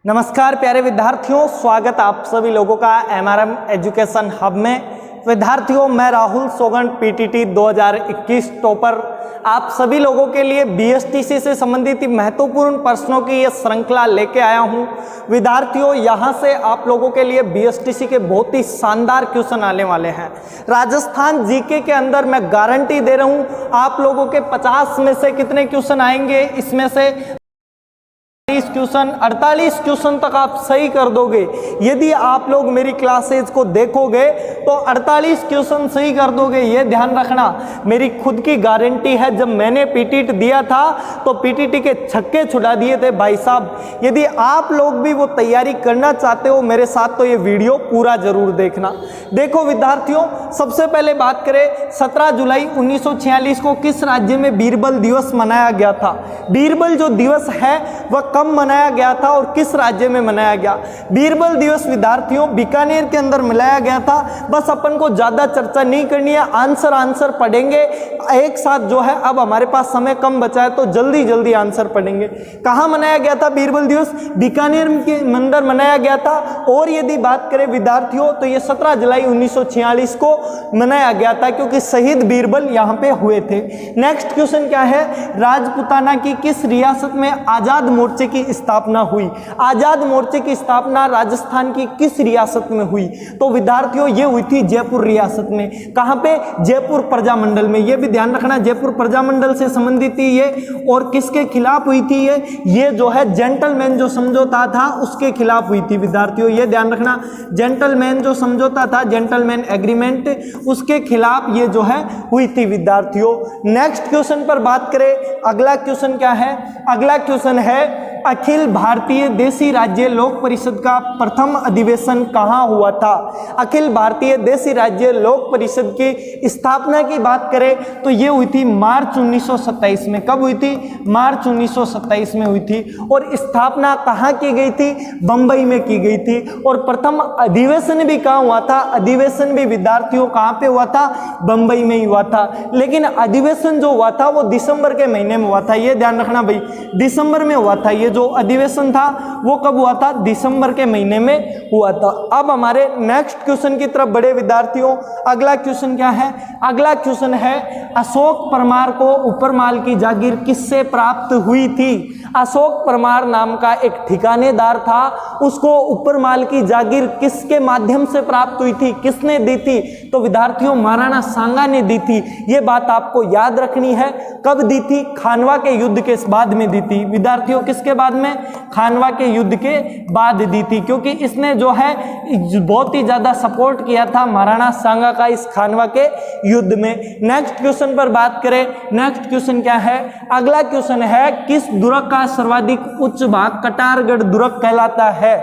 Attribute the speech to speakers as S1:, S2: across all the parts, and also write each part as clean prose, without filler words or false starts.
S1: नमस्कार प्यारे विद्यार्थियों, स्वागत आप सभी लोगों का एमआरएम एजुकेशन हब में। विद्यार्थियों, मैं राहुल सोगन पीटीटी 2021 टॉपर आप सभी लोगों के लिए बीएसटीसी से संबंधित महत्वपूर्ण प्रश्नों की ये श्रृंखला लेके आया हूं। विद्यार्थियों, यहां से आप लोगों के लिए बीएसटीसी के बहुत ही शानदार क्वेश्चन आने वाले हैं। राजस्थान जीके के अंदर मैं गारंटी दे रहा हूं आप लोगों के 50 में से कितने क्वेश्चन आएंगे, इसमें से 48 क्वेश्चन तक आप सही कर दोगे। यदि आप लोग मेरी क्लासेज को देखोगे तो 48 क्वेश्चन सही कर दोगे। ये ध्यान रखना, मेरी खुद की गारंटी है। जब मैंने पीटीटी दिया था तो पीटीटी के छक्के छुड़ा दिए थे भाई साहब। यदि आप लोग भी वो तैयारी करना चाहते हो मेरे साथ तो ये वीडियो पूरा जरूर देखना। देखो विद्यार्थियों, सबसे पहले बात करें 17 जुलाई 1946 को किस राज्य में बीरबल दिवस मनाया गया था। बीरबल जो दिवस है वह कब मनाया गया था और किस राज्य में मनाया गया। बीरबल दिवस विद्यार्थियों बीकानेर के अंदर मनाया गया था। बस अपन को ज्यादा चर्चा नहीं करनी है, आंसर पढ़ेंगे एक साथ जो है। अब हमारे पास समय कम बचा है तो जल्दी आंसर पढ़ेंगे। कहां मनाया गया था बीरबल दिवस? बीकानेर के अंदर मनाया गया था। और यदि बात करें विद्यार्थियों तो ये 17 जुलाई 1946 को मनाया गया था क्योंकि शहीद बीरबल यहां पे हुए थे। नेक्स्ट क्वेश्चन क्या है? राजपुताना की किस रियासत में आजाद मोर्चे की स्थापना हुई? आजाद मोर्चे की स्थापना राजस्थान की किस रियासत में हुई? तो विद्यार्थियों ये हुई थी जयपुर रियासत में। कहां पे? जयपुर प्रजामंडल में। ये भी ध्यान रखना, जयपुर प्रजामंडल से संबंधित थी ये। और किसके खिलाफ हुई थी ये जो है जेंटलमैन जो समझौता था उसके खिलाफ हुई थी विद्यार्थियों। ये ध्यान रखना, जेंटलमैन जो समझौता था, जेंटलमैन एग्रीमेंट, उसके खिलाफ ये जो है हुई थी विद्यार्थियों। नेक्स्ट क्वेश्चन पर बात करें, अगला क्वेश्चन क्या है? अगला क्वेश्चन है अखिल भारतीय देशी राज्य लोक परिषद का प्रथम अधिवेशन कहां हुआ था? अखिल भारतीय देशी राज्य लोक परिषद की स्थापना की बात करें तो ये हुई थी मार्च 1927 में। कब हुई थी? मार्च 1927 में हुई थी। और स्थापना कहां की गई थी? बंबई में की गई थी। और प्रथम अधिवेशन भी कहां हुआ था? अधिवेशन भी विद्यार्थियों कहां पे हुआ था? बंबई में ही हुआ था। लेकिन अधिवेशन जो हुआ था वो दिसंबर के महीने में हुआ था। ये ध्यान रखना भाई, दिसंबर में हुआ था। ये जो अधिवेशन था वो कब हुआ था? दिसंबर के महीने में हुआ था। अब हमारे नेक्स्ट क्वेश्चन की तरफ बढ़े विद्यार्थियों। अगला क्वेश्चन क्या है? अगला क्वेश्चन है अशोक परमार को उपरमाल की जागीर किससे प्राप्त हुई थी? अशोक परमार नाम का एक ठिकानेदार था, उसको उपरमाल की जागीर किसके माध्यम से प्राप्त हुई थी? किसने दी थी? तो विद्यार्थियों महाराणा सांगा ने दी थी। यह बात आपको याद रखनी है। कब दी थी? खानवा के युद्ध के बाद में दी थी विद्यार्थियों। किसके बाद में? खानवा के युद्ध के बाद दी थी, क्योंकि इसने जो है बहुत ही ज्यादा सपोर्ट किया था महाराणा सांगा का इस खानवा के युद्ध में। नेक्स्ट क्वेश्चन पर बात करें, नेक्स्ट क्वेश्चन क्या है? अगला क्वेश्चन है किस दुर्ग का सर्वाधिक उच्च भाग कटारगढ़ दुर्ग कहलाता है?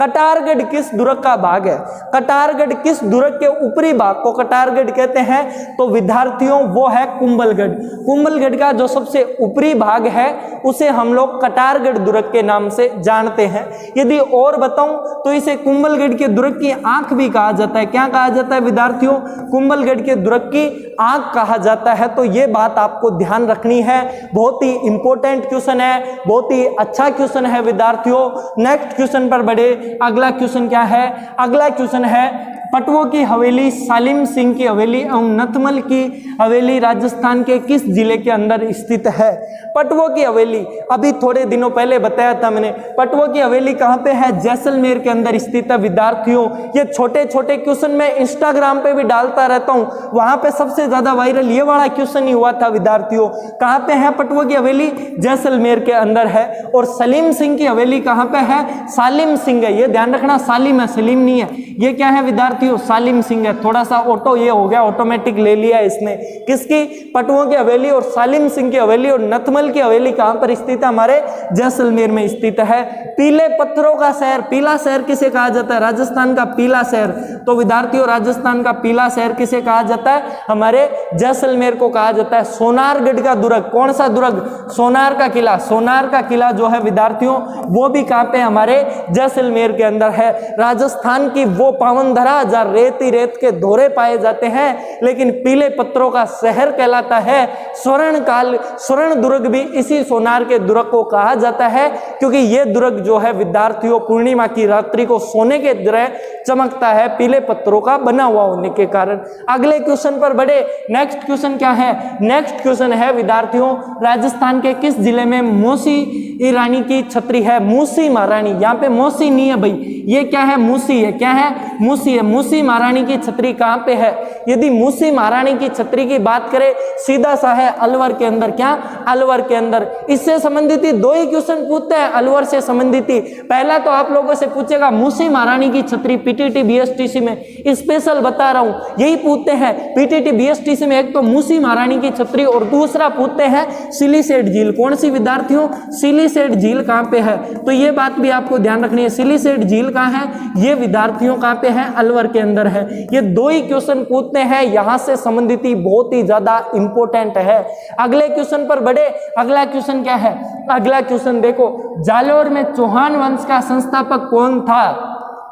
S1: कटारगढ़ किस दुर्ग का भाग है? कटारगढ़ किस दुर्ग के ऊपरी भाग को कटारगढ़ कहते हैं? तो विद्यार्थियों वो है कुंभलगढ़। कुंभलगढ़ का जो सबसे ऊपरी भाग है उसे हम लोग कटारगढ़ दुर्ग के नाम से जानते हैं। यदि और बताऊं तो इसे कुंभलगढ़ के दुर्ग की आंख भी कहा जाता है। क्या कहा जाता है विद्यार्थियों? कुंभलगढ़ के दुर्ग की आंख कहा जाता है। तो ये बात आपको ध्यान रखनी है, बहुत ही इंपॉर्टेंट क्वेश्चन है, बहुत ही अच्छा क्वेश्चन है विद्यार्थियों। नेक्स्ट क्वेश्चन पर बढ़े। अगला क्वेश्चन क्या है? अगला क्वेश्चन है पटवों की हवेली, सालिम सिंह की हवेली एवं नथमल की हवेली राजस्थान के किस जिले के अंदर स्थित है? पटवों की हवेली अभी थोड़े दिनों पहले बताया था मैंने। पटवों की हवेली कहां पे है? जैसलमेर के अंदर स्थित है विद्यार्थियों। ये छोटे छोटे क्वेश्चन मैं इंस्टाग्राम पे भी डालता रहता हूं, वहां पे सबसे ज्यादा वायरल ये वाला क्वेश्चन ही हुआ था विद्यार्थियों। कहां पे है पटवों की हवेली? जैसलमेर के अंदर है। और सलीम सिंह की हवेली कहां पे है? सालिम सिंह है। ये ध्यान रखना, सालिम है, सलीम नहीं है। ये क्या है विद्यार्थियों? सालिम सिंह है। थोड़ा सा ऑटो ये हो गया, ऑटोमेटिक ले लिया इसने। किसकी? पटवों की हवेली और सालिम सिंह की हवेली। और नथमल की हवेली कहां पर स्थित है? हमारे जैसलमेर में स्थित है। पीले पत्थरों का शहर, पीला शहर किसे कहा जाता है? राजस्थान का पीला शहर। तो विद्यार्थियों राजस्थान का पीला शहर किसे कहा जाता है? हमारे जैसलमेर को कहा जाता है। सोनारगढ़ का दुर्ग, कौन सा दुर्ग? सोनार का किला। सोनार का किला जो है विद्यार्थियों वो भी कहां पे? हमारे जैसलमेर के अंदर है। राजस्थान की वो पावन धरा जहां रेत ही रेत के धोरे पाए जाते हैं, लेकिन पीले पत्थरों का शहर कहलाता है। स्वर्ण काल, स्वर्ण दुर्ग भी इसी सोनार के दुर्ग को कहा जाता जाता है, क्योंकि ये दुर्ग जो है विद्यार्थियों पूर्णिमा की रात्रि को सोने के तरह चमकता है पीले पत्थरों का बना हुआ होने के कारण। अगले क्वेश्चन पर बढ़े। नेक्स्ट क्वेश्चन क्या है? नेक्स्ट क्वेश्चन है विद्यार्थियों, राजस्थान के किस जिले में मौसी रानी की छतरी है? मूसी महारानी, यहाँ पे मौसी नहीं है भाई, ये क्या है? मूसी है। क्या है? मूसी है। मूसी महारानी की छतरी कहाँ पे है? यदि मूसी महारानी की छतरी की बात करें, सीधा सा है अलवर के अंदर। क्या? अलवर के अंदर। इससे संबंधित दो ही क्वेश्चन पूछते हैं अलवर से संबंधित। पहला तो आप लोगों से पूछेगा मूसी महारानी की छतरी, पीटीटी बीएसटीसी में स्पेशल बता रहा हूं, यही पूछते हैं पीटीटी बीएसटीसी में। एक तो मूसी महारानी की छतरी और दूसरा पूछते हैं सिलीसेट झील। कौन सी विद्यार्थियों? सिलीसेट झील कहां पे है? तो ये बात भी आपको ध्यान रखनी है। सिलीसेट झील कहां है? ये विद्यार्थियों कहां पे है? अलवर के अंदर है। ये दो ही क्वेश्चन पूछते हैं, यहां से संबंधित बहुत ही ज्यादा इंपॉर्टेंट है। अगले क्वेश्चन पर बढ़े। अगला क्वेश्चन क्या है? अगला क्वेश्चन देखो, जालोर में चौहान वंश का संस्थापक कौन था?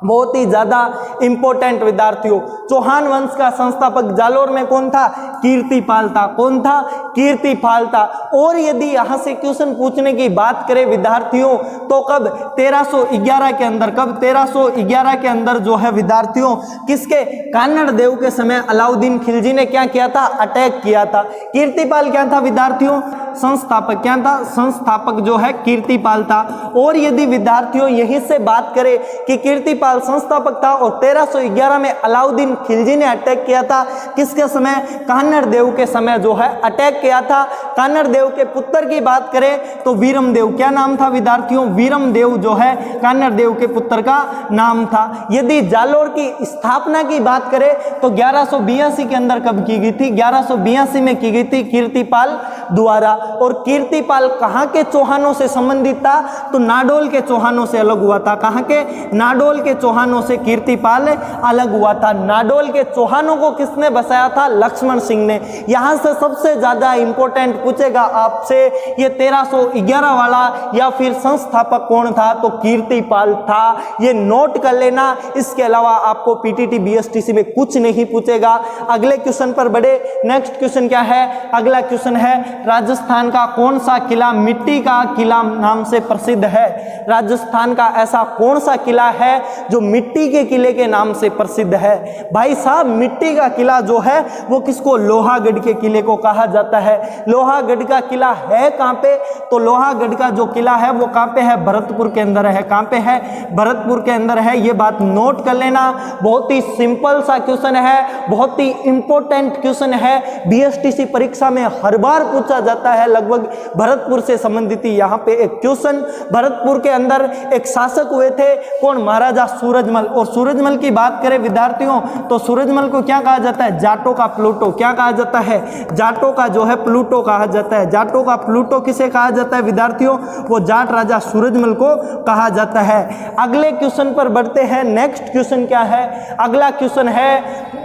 S1: बहुत ही ज्यादा इंपॉर्टेंट विद्यार्थियों, चौहान वंश का संस्थापक जालोर में कौन था? कीर्तिपाल था। कौन था? कीर्तिपाल था। और यदि यहां से क्वेश्चन पूछने की बात करें विद्यार्थियों, तो कब? 1311 के अंदर। कब? 1311 के अंदर जो है विद्यार्थियों, किसके? कान्हड़ देव के समय अलाउद्दीन खिलजी ने क्या किया था? अटैक किया था। कीर्तिपाल क्या था विद्यार्थियों? संस्थापक। क्या था? संस्थापक जो है कीर्तिपाल था। और यदि विद्यार्थियों यहीं से बात करें कि कीर्तिपाल संस्थापक था और 1311 में अलाउद्दीन खिलजी ने अटैक किया था, किसके समय? कान्हड़ देव के समय जो है अटैक किया था। कान्हड़ देव के पुत्र की बात करें तो वीरम देव। क्या नाम था विद्यार्थियों? वीरम देव जो है कान्हड़ देव के पुत्र का नाम था। यदि जालोर की स्थापना की बात करें तो 1182 के अंदर कब की गई थी? 1182 में की गई थी कीर्तिपाल द्वारा। और कीर्तिपाल कहां के चौहानों से संबंधित था? तो नाडोल के चौहानों से अलग हुआ था। कहां के? नाडोल के चौहानों से कीर्तिपाल अलग हुआ था। नाडोल के चौहानों को किसने बसाया था? लक्ष्मण सिंह ने। यहां से सबसे ज्यादा इंपॉर्टेंट पूछेगा आपसे, ये 1311 वाला या फिर संस्थापक कौन था? तो कीर्तिपाल था। ये नोट कर लेना। इसके अलावा आपको पीटीटी बीएसटीसी में कुछ नहीं पूछेगा। अगले क्वेश्चन पर बढ़े। नेक्स्ट क्वेश्चन क्या है? अगला क्वेश्चन है, राजस्थान का कौन सा किला मिट्टी का किला नाम से प्रसिद्ध है? राजस्थान का ऐसा कौन सा किला है जो मिट्टी के किले के नाम से प्रसिद्ध है? भाई साहब, मिट्टी का किला जो है वो किसको? लोहागढ़ के किले को कहा जाता है। लोहागढ़ का किला है कहां पे? तो लोहागढ़ का जो किला है वो कहां पे है? भरतपुर के अंदर है। कहां पे है? भरतपुर के अंदर है। ये बात नोट कर लेना। बहुत ही सिंपल सा क्वेश्चन है, बहुत ही इंपॉर्टेंट क्वेश्चन है। बीएसटीसी परीक्षा में हर बार पूछा जाता है लगभग भरतपुर से संबंधित। यहाँ पे एक क्वेश्चन, भरतपुर के अंदर एक शासक हुए थे, कौन? महाराजा सूरजमल। और सूरजमल की बात करें विद्यार्थियों तो सूरजमल को क्या कहा जाता है? जाटों का प्लूटो। क्या कहा जाता है? जाटों का जो है प्लूटो कहा जाता है। जाटों का प्लूटो किसे कहा जाता है विद्यार्थियों? वो जाट राजा सूरजमल को कहा जाता है। अगले क्वेश्चन पर बढ़ते हैं। नेक्स्ट क्वेश्चन क्या है? अगला क्वेश्चन है,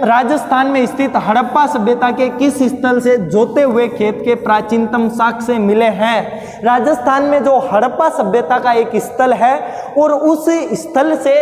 S1: राजस्थान में स्थित हड़प्पा सभ्यता के किस स्थल से जोते हुए खेत के प्राचीनतम साक्ष्य मिले हैं? राजस्थान में जो हड़प्पा सभ्यता का एक स्थल है और उस स्थल से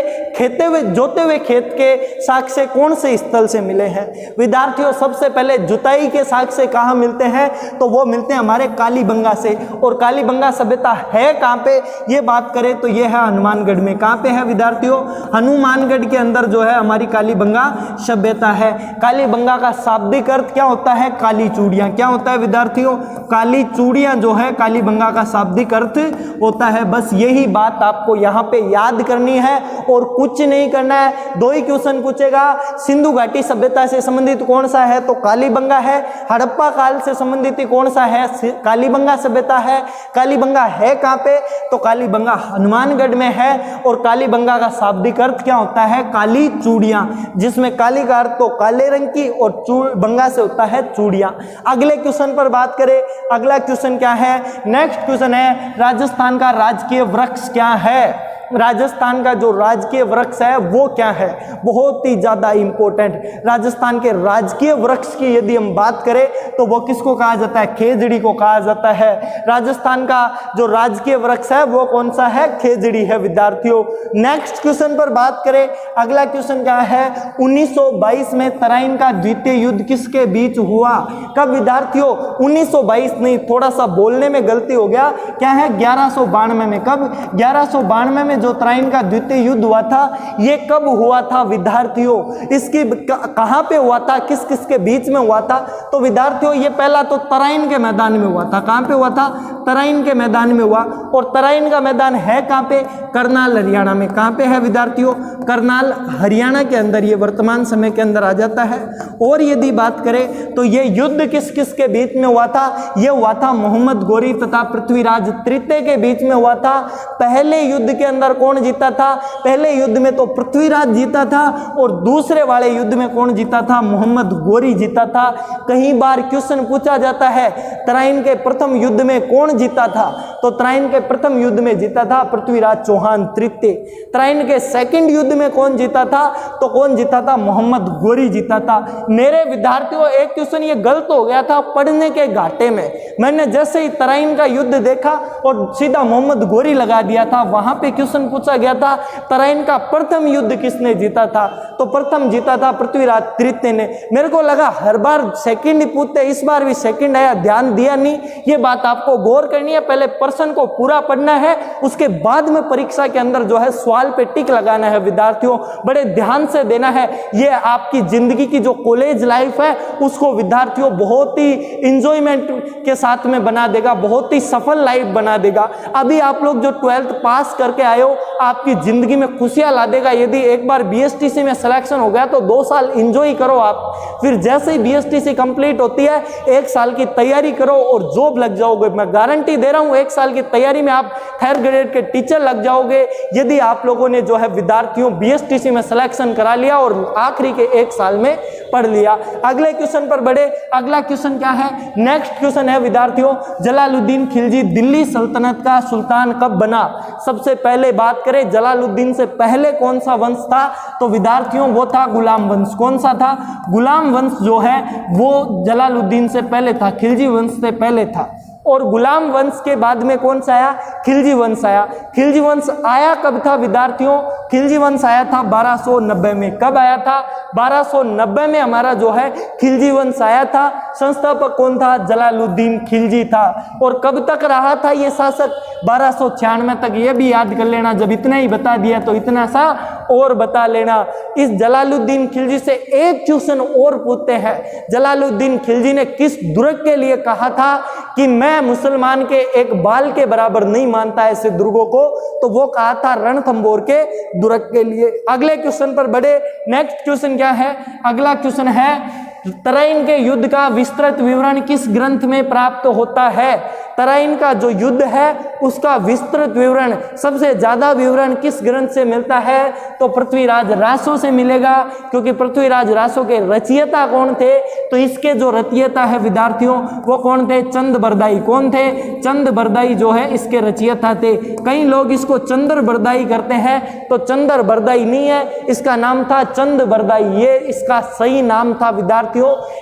S1: जोते हुए खेत के साक्ष्य कौन से स्थल से मिले हैं? विद्यार्थियों, सबसे पहले जुताई के साक्ष्य कहाँ मिलते हैं? तो वो मिलते हैं हमारे कालीबंगा से। और कालीबंगा सभ्यता है कहाँ पे? ये बात करें तो ये है हनुमानगढ़ में। कहाँ पे है विद्यार्थियों? हनुमानगढ़ के अंदर जो है हमारी कालीबंगा सभ्यता है। कालीबंगा का शाब्दिक अर्थ क्या होता है? काली चूड़ियां। क्या होता है विद्यार्थियों? काली चूड़ियां जो है कालीबंगा का शाब्दिक अर्थ होता है। बस यही बात आपको यहाँ पे याद करनी है और कुछ नहीं करना है। दो ही क्वेश्चन पूछेगा। सिंधु घाटी सभ्यता से संबंधित कौन सा है? तो कालीबंगा है। हड़प्पा काल से संबंधित कौन सा है? कालीबंगा सभ्यता है। कालीबंगा है कहाँ पे? तो कालीबंगा हनुमानगढ़ में है। और कालीबंगा का शाब्दिक अर्थ क्या होता है? काली चूड़ियां, जिसमें काली का अर्थ तो काले रंग की और बंगा से होता है चूड़ियां। अगले क्वेश्चन पर बात करें। अगला क्वेश्चन क्या है? नेक्स्ट क्वेश्चन है, राजस्थान का राजकीय वृक्ष क्या है? राजस्थान का जो राजकीय वृक्ष है वो क्या है, बहुत ही ज्यादा इंपॉर्टेंट। राजस्थान के राजकीय वृक्ष की यदि हम बात करें तो वो किसको कहा जाता है, खेजड़ी को कहा जाता है। राजस्थान का जो राजकीय वृक्ष है वो कौन सा है, खेजड़ी है विद्यार्थियों। नेक्स्ट क्वेश्चन पर बात करें, अगला क्वेश्चन क्या है, 1922 में तराइन का द्वितीय युद्ध किसके बीच हुआ, कब विद्यार्थियों, 1922 नहीं, थोड़ा सा बोलने में गलती हो गया, क्या है 1192 में। कब, 1192 में जो तराइन का द्वितीय युद्ध हुआ था ये कब हुआ था विद्यार्थियों, इसकी कहां पे हुआ था, किस किस के बीच में हुआ था। तो विद्यार्थियों ये पहला तो तराइन के मैदान में हुआ था। कहां पे हुआ था, तराइन के मैदान में हुआ। और तराइन का मैदान है कहां पे, करनाल हरियाणा में। कहां पे है विद्यार्थियों, करनाल हरियाणा के अंदर, ये वर्तमान समय के अंदर आ जाता है। और यदि बात करें तो ये युद्ध किस किस के बीच में हुआ था, ये हुआ था मोहम्मद गोरी तथा पृथ्वीराज तृतीय के बीच में हुआ था। पहले युद्ध के अंदर कौन जीता था, पहले युद्ध में तो पृथ्वीराज जीता था और दूसरे वाले युद्ध में कौन जीता था, मोहम्मद गोरी जीता था। कई बार क्वेश्चन पूछा जाता है तराइन के प्रथम युद्ध में कौन जीता था, तो तराइन के प्रथम युद्ध में जीता था पृथ्वीराज चौहान तृतीय। तराइन के सेकंड युद्ध में कौन जीता था, तो कौन जीता था, मोहम्मद गोरी जीता था। मेरे विद्यार्थियों एक क्वेश्चन ये गलत हो गया था पढ़ने के घाटे में, मैंने जैसे ही तराइन का युद्ध देखा और सीधा मोहम्मद गोरी लगा दिया था। वहां पे क्वेश्चन पूछा गया था तराइन का प्रथम युद्ध किसने जीता था, तो प्रथम जीता था पृथ्वीराज तृतीय ने। मेरे को लगा हर बार सेकंड ही पूछते, इस बार भी सेकंड आया, ध्यान दिया नहीं। ये बात आपको गौर करनी है, पहले प्रश्न को पूरा पढ़ना है, उसके बाद में परीक्षा के अंदर जो है सवाल पे टिक लगाना है विद्यार्थियों, बड़े ध्यान से देना है। ये आपकी जिंदगी की जो कॉलेज लाइफ है उसको विद्यार्थियों बहुत ही इंजॉयमेंट के साथ में बना देगा, बहुत ही सफल लाइफ बना देगा। अभी आप लोग जो 12th पास करके आए हो आपकी जिंदगी में खुशियां ला देगा। यदि एक बार बीएसटीसी में सिलेक्शन हो गया तो 2 साल इंजॉय करो आप, फिर जैसे ही बीएसटीसी कंप्लीट होती है 1 साल की तैयारी करो और जॉब लग जाओगे। मैं गारंटी दे रहा हूं 1 साल की तैयारी में आप थर्ड ग्रेड के टीचर लग जाओगे, यदि आप लोगों ने जो है विद्यार्थियों बीएसटीसी में सिलेक्शन करा लिया और आखिरी के 1 साल में पढ़ लिया। अगले क्वेश्चन पर बढ़े, अगला क्वेश्चन क्या है, नेक्स्ट क्वेश्चन है विद्यार्थियों, जलालुद्दीन खिलजी दिल्ली सल्तनत का सुल्तान कब बना। सबसे पहले बात करें जलालुद्दीन से पहले कौन सा वंश था, तो विद्यार्थियों वो था गुलाम वंश। कौन सा था, गुलाम वंश जो है वो जलालुद्दीन से पहले था, खिलजी वंश से पहले था। और गुलाम वंश के बाद में कौन सा आया, खिलजी वंश आया। खिलजी वंश आया कब था विद्यार्थियों, खिलजी वंश आया था 1290 में। कब आया था, 1290 में हमारा जो है खिलजी वंश आया था। संस्थापक कौन था, जलालुद्दीन खिलजी था। और कब तक रहा था ये शासक, 1296 तक। ये भी याद कर लेना, जब इतना ही बता दिया तो इतना सा और बता लेना। इस जलालुद्दीन खिलजी से एक क्वेश्चन और पूछते हैं, जलालुद्दीन खिलजी ने किस दुर्ग के लिए कहा था कि मैं मुसलमान के एक बाल के बराबर नहीं मानता ऐसे दुर्गों को, तो वो कहा था रणथंबोर के दुर्ग के लिए। अगले क्वेश्चन पर बढ़े, नेक्स्ट क्वेश्चन क्या है, अगला क्वेश्चन है तराइन के युद्ध का विस्तृत विवरण किस ग्रंथ में प्राप्त होता है। तराइन का जो युद्ध है उसका विस्तृत विवरण, सबसे ज्यादा विवरण किस ग्रंथ से मिलता है, तो पृथ्वीराज रासो से मिलेगा, क्योंकि पृथ्वीराज रासो के रचयिता कौन थे, तो इसके जो रचयिता है विद्यार्थियों वो कौन थे, चंद बरदाई। कौन थे, चंद बरदाई जो है इसके रचयिता थे। कई लोग इसको चंद्र बरदाई करते हैं, तो चंद्र बरदाई नहीं है, इसका नाम था चंद बरदाई, ये इसका सही नाम था विद्यार्थियों।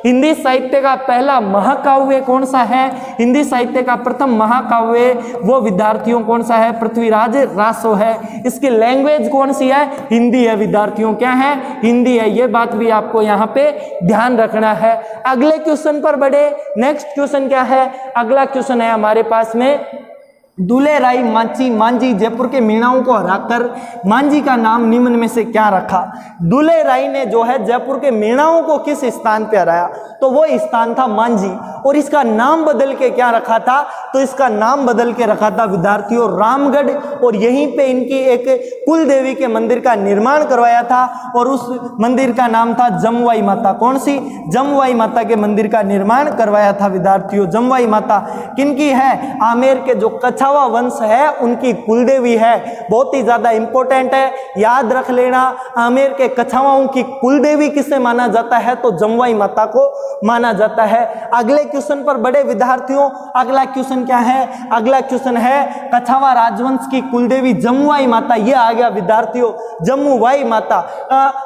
S1: हिंदी साहित्य का पहला महाकाव्य कौन सा है, हिंदी साहित्य का प्रथम महाकाव्य वो विद्यार्थियों कौन सा है, पृथ्वीराज रासो है। इसकी लैंग्वेज कौन सी है, हिंदी है विद्यार्थियों, क्या है, हिंदी है। ये बात भी आपको यहाँ पे ध्यान रखना है। अगले क्वेश्चन पर बढ़े, नेक्स्ट क्वेश्चन क्या है, अगला क्वेश्चन है हमारे पास में, दुले राय मांझी जयपुर के मीणाओं को हराकर मांझी का नाम निम्न में से क्या रखा। दुले राय ने जो है जयपुर के मीणाओं को किस स्थान पे हराया, तो वो स्थान था मांझी। और इसका नाम बदल के क्या रखा था, तो इसका नाम बदल के रखा था विद्यार्थियों रामगढ़। और यहीं पे इनकी एक कुल देवी के मंदिर का निर्माण करवाया था और उस मंदिर का नाम था जमवाई माता। कौन सी, जमवाई माता के मंदिर का निर्माण करवाया था विद्यार्थियों। जमवाई माता किनकी है, आमेर के जो कच्छा कछावा वंश है उनकी कुलदेवी है। बहुत ही ज्यादा इंपॉर्टेंट है, याद रख लेना। आमेर के कछावाओं की कुलदेवी किसे माना जाता है? तो जमवाई माता को माना जाता है। अगले क्वेश्चन पर बड़े विद्यार्थियों, अगला क्वेश्चन क्या है? अगला क्वेश्चन है कछावा राजवंश की कुलदेवी जमुवाई माता। ये आ गया विद्यार्थियों, जमुवाई माता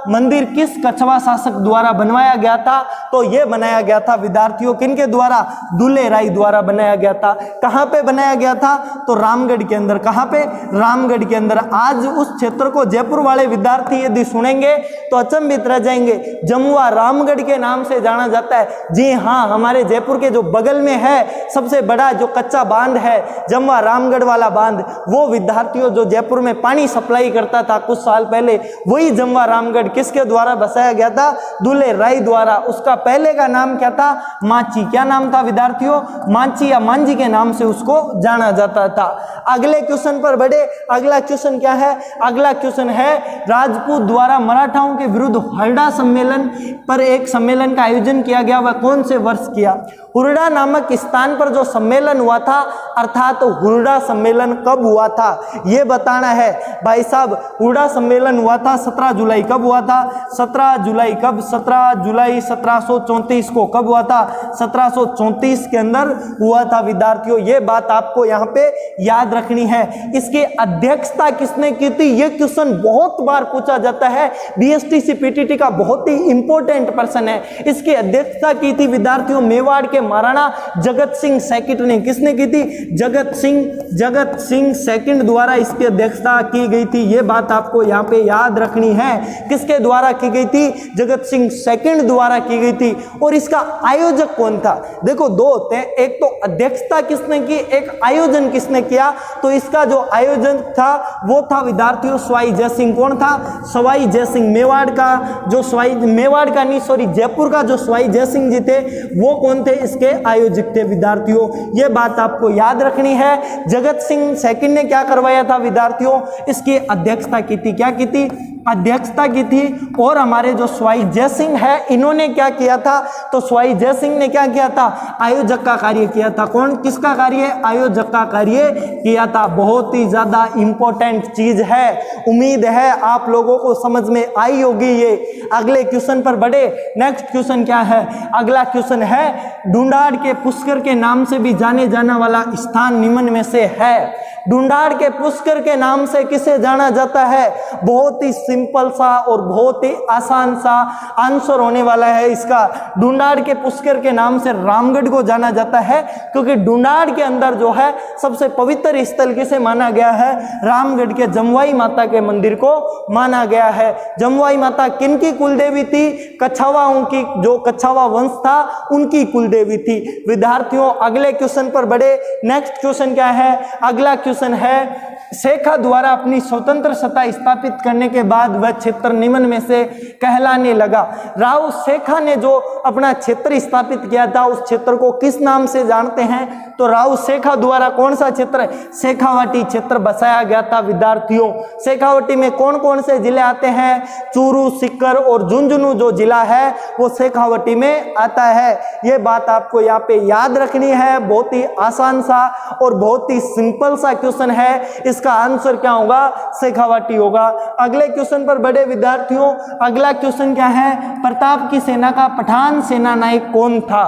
S1: मंदिर किस कछवा शासक द्वारा बनवाया गया था? तो ये बनाया गया था विद्यार्थियों किनके द्वारा? दुल्ले राय द्वारा बनाया गया था। कहां पे बनाया गया था? तो रामगढ़ के अंदर। कहां पे? रामगढ़ के अंदर। आज उस क्षेत्र को जयपुर वाले विद्यार्थी यदि सुनेंगे तो अचंभित रह जाएंगे, जमुआ रामगढ़ के नाम से जाना जाता है। जी हाँ, हमारे जयपुर के जो बगल में है सबसे बड़ा जो कच्चा बांध है जमुआ रामगढ़ वाला बांध, वो विद्यार्थियों जो जयपुर में पानी सप्लाई करता था कुछ साल पहले, वही जमुआ रामगढ़ किसके द्वारा बसाया गया था? दुल्ले राय द्वारा। उसका पहले का नाम क्या था? मांची। क्या नाम था विद्यार्थियों? मांची या मांझी के नाम से उसको जाना जाता था। अगले क्वेश्चन पर बढ़े। अगला क्वेश्चन क्या है? अगला क्वेश्चन है राजपूत द्वारा मराठाओं के विरुद्ध हुरडा सम्मेलन पर एक सम्मेलन का आयोजन किया गया, वह कौन से वर्ष किया? हुरडा नामक स्थान पर जो सम्मेलन हुआ था, अर्थात तो हुरडा सम्मेलन कब हुआ था ये बताना है भाई साहब। हुरडा सम्मेलन हुआ था 17 जुलाई। कब हुआ था? 17 जुलाई। कब? 17 जुलाई 1734 को। कब हुआ था? 1734 के अंदर हुआ था विद्यार्थियों। ये बात आपको यहाँ पे याद रखनी है। इसकी अध्यक्षता किसने की थी? ये क्वेश्चन बहुत बार पूछा जाता है, बीएसटीसी पीटीटी का बहुत ही इंपॉर्टेंट पर्सन है। इसकी अध्यक्षता की थी विद्यार्थियों मेवाड़ के महाराणा जगत सिंह सेकंड ने। किसने की थी? जगत सिंह सेकंड द्वारा इसकी अध्यक्षता की गई थी। ये बात आपको यहाँ पे याद रखनी है। किसके द्वारा की गई थी? जगत सिंह सेकंड द्वारा की गई थी। और इसका आयोजक कौन था? देखो दो होते हैं, एक तो अध्यक्षता किसने की, एक आयोजन किसने किया। तो इसका जो आयोजन था वो था विद्यार्थियों सवाई जयसिंह। कौन था? सवाई जयसिंह। मेवाड़ का जो सवाई, मेवाड़ का नहीं सॉरी जयपुर का जो सवाई जयसिंह जी थे वो कौन थे? इसके आयोजक थे विद्यार्थियों। ये बात आपको याद रखनी है। जगत सिंह सेकंड ने क्या करवाया था विद्यार्थियों? इसकी अध्यक्षता की थी। क्या की थी? अध्यक्षता की थी। और हमारे जो सवाई जयसिंह है इन्होंने क्या किया था? तो सवाई जयसिंह ने क्या किया था? आयोजक का कार्य किया था। कौन? किसका कार्य? आयोजक का कार्य किया था। बहुत ही ज्यादा इंपॉर्टेंट चीज है। उम्मीद है आप लोगों को समझ में आई होगी ये। अगले क्वेश्चन पर बढ़े। नेक्स्ट क्वेश्चन क्या है? अगला क्वेश्चन है ढूंढाड़ के पुष्कर के नाम से भी जाने जाना वाला स्थान निम्न में से है। ढूंढाड़ के पुष्कर के नाम से किसे जाना जाता है? बहुत ही सिंपल सा और बहुत ही आसान सा आंसर होने वाला है इसका। ढूंढाड़ के पुष्कर के नाम से रामगढ़ को जाना जाता है, क्योंकि ढूंढाड़ के अंदर जो है सबसे पवित्र स्थल किसे माना गया है? रामगढ़ के जमुवाई माता के मंदिर को माना गया है। जमुवाई माता किनकी कुलदेवी थी? कछावाओं की, जो कछावा वंश था उनकी कुलदेवी थी। विद्यार्थियों अगले क्वेश्चन पर बढ़े। नेक्स्ट क्वेश्चन क्या है? अगला क्वेश्चन है शेखा द्वारा अपनी स्वतंत्र सत्ता स्थापित करने के बाद वह क्षेत्र निम्न में से कहलाने लगा। राव शेखा ने जो अपना क्षेत्र स्थापित किया था उस क्षेत्र को किस नाम से जानते हैं? तो राव शेखा द्वारा कौन सा क्षेत्र? शेखावाटी क्षेत्र बसाया गया था विद्यार्थियों। शेखावाटी में कौन कौन से जिले आते हैं? चूरू, सीकर और झुंझुनू जो जिला है वो शेखावाटी में आता है। ये बात आपको यहाँ पे याद रखनी है। बहुत ही आसान सा और बहुत ही सिंपल सा क्वेश्चन है। इसका आंसर क्या होगा? शेखावाटी होगा। अगले क्वेश्चन पर बड़े विद्यार्थियों। अगला क्वेश्चन क्या है? प्रताप की सेना का पठान सेना नायक कौन था?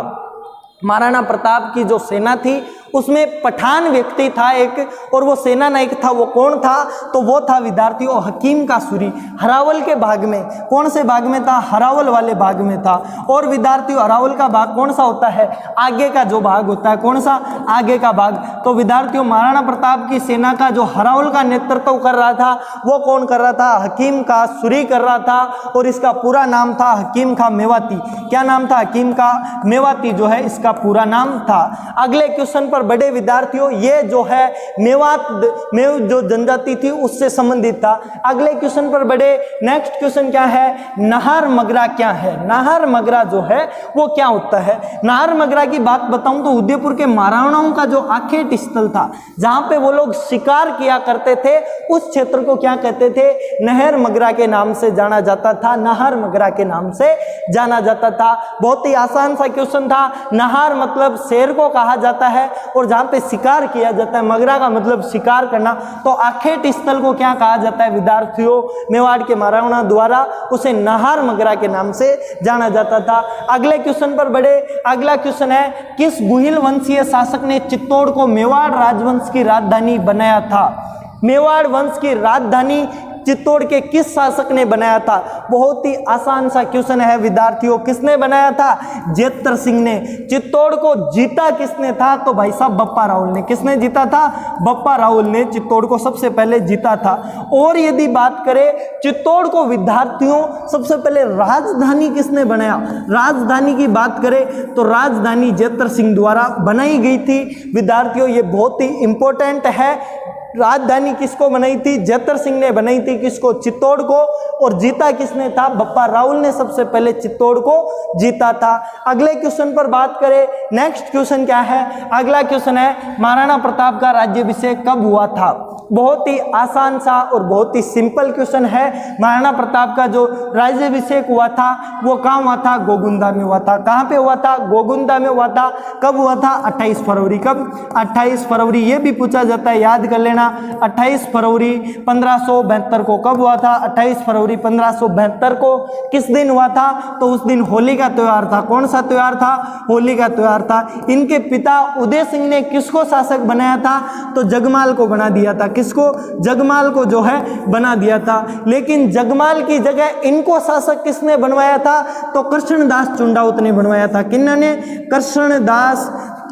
S1: महाराणा प्रताप की जो सेना थी उसमें पठान व्यक्ति था एक, और वो सेना नायक था। वो कौन था? तो वो था विद्यार्थियों हकीम का सूरी। हरावल के भाग में, कौन से भाग में था? हरावल वाले भाग में था। और विद्यार्थियों हरावल का भाग कौन सा होता है? आगे का जो भाग होता है। कौन सा? आगे का भाग। तो विद्यार्थियों महाराणा प्रताप की सेना का जो हरावल का नेतृत्व कर रहा था वो कौन कर रहा था? हकीम का सूरी कर रहा था। और इसका पूरा नाम था हकीम का मेवाती। क्या नाम था? हकीम का मेवाती जो है इसका पूरा नाम था। अगले क्वेश्चन पर बड़े विद्यार्थियों, ये जो है मेवात में जो जनजाति थी उससे संबंधित था। अगले क्वेश्चन पर बड़े। नेक्स्ट क्वेश्चन क्या है? नाहर मगरा क्या है? नाहर मगरा जो है वो क्या होता है? नाहर मगरा की बात बताऊं तो उदयपुर के महाराणाओं का जो आखेट स्थल था जहां पे वो लोग शिकार किया करते थे उस क्षेत्र को क्या कहते थे? नहर मगरा के नाम से जाना जाता था। नाहर मगरा के नाम से जाना जाता था। बहुत ही आसान सा क्वेश्चन था। नाहर मतलब शेर को कहा जाता है और जहाँ पे शिकार किया जाता है, मगरा का मतलब शिकार करना, तो आखेट स्थल को क्या कहा जाता है विद्यार्थियों? मेवाड़ के महाराणा द्वारा उसे नाहर मगरा के नाम से जाना जाता था। अगले क्वेश्चन पर बढ़े। अगला क्वेश्चन है, किस गुहिल वंशीय शासक ने चित्तौड़ को मेवाड़ राजवंश की राजधानी बनाया था? मेवाड़ वंश की राजधानी चित्तौड़ के किस शासक ने बनाया था? बहुत ही आसान सा क्वेश्चन है विद्यार्थियों। किसने बनाया था? जेतर सिंह ने। चित्तौड़ को जीता किसने था? तो भाई साहब बप्पा राहुल ने। किसने जीता था? बप्पा राहुल ने चित्तौड़ को सबसे पहले जीता था। और यदि बात करें चित्तौड़ को विद्यार्थियों सबसे पहले राजधानी किसने बनाया? राजधानी की बात करें तो राजधानी जेतर सिंह द्वारा बनाई गई थी विद्यार्थियों। ये बहुत ही इंपॉर्टेंट है। राजधानी किसको बनाई थी? जेतर सिंह ने बनाई थी। किसको? चित्तौड़ को। और जीता किसने था? बप्पा राहुल ने सबसे पहले चित्तौड़ को जीता था। अगले क्वेश्चन पर बात करें, नेक्स्ट क्वेश्चन क्या है? अगला क्वेश्चन है, महाराणा प्रताप का राज्याभिषेक कब हुआ था? बहुत ही आसान सा और बहुत ही सिंपल क्वेश्चन है। महाराणा प्रताप का जो राज्याभिषेक हुआ था वो कहाँ हुआ था? गोगुंदा में हुआ था। कहाँ पे हुआ था? गोगुंदा में हुआ था। कब हुआ था? 28 फरवरी। कब? 28 फरवरी। ये भी पूछा जाता है, याद कर लेना। 28 फरवरी 1572 को। कब हुआ था? 28 फरवरी 1572 को। किस दिन हुआ था? तो उस दिन होली का त्योहार था। कौन सा त्योहार था? होली का त्योहार था। इनके पिता उदय सिंह ने किसको शासक बनाया था? तो जगमाल को बना दिया था। किसको? जगमाल को जो है बना दिया था। लेकिन जगमाल की जगह इनको शासक किसने बनवाया था? तो कृष्णदास चुंडावत ने बनवाया था। किन्होंने?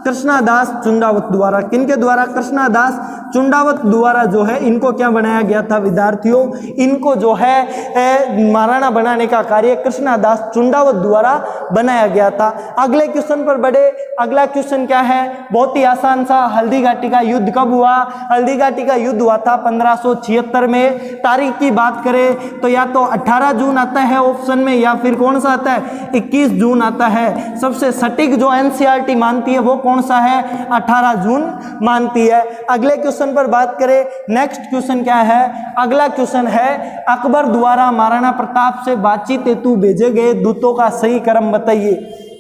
S1: कृष्णदास चुंडावत द्वारा। किनके द्वारा? कृष्णदास चुंडावत द्वारा जो है इनको क्या बनाया गया था विद्यार्थियों? इनको जो है महाराणा बनाने का कार्य कृष्णदास चुंडावत द्वारा बनाया गया था। अगले क्वेश्चन पर बढ़े। अगला क्वेश्चन क्या है? बहुत ही आसान सा। हल्दी घाटी का युद्ध कब हुआ? हल्दी घाटी का युद्ध हुआ था 1576 में। तारीख की बात करें तो या तो 18 जून आता है ऑप्शन में, या फिर कौन सा आता है? 21 जून आता है। सबसे सटीक जो एनसीईआरटी मानती है वो कौन सा है? 18 जून मानती है। अगले क्वेश्चन पर बात करें, नेक्स्ट क्वेश्चन क्या है? अगला क्वेश्चन है, अकबर द्वारा महाराणा प्रताप से बातचीत हेतु भेजे गए दूतों का सही क्रम बताइए।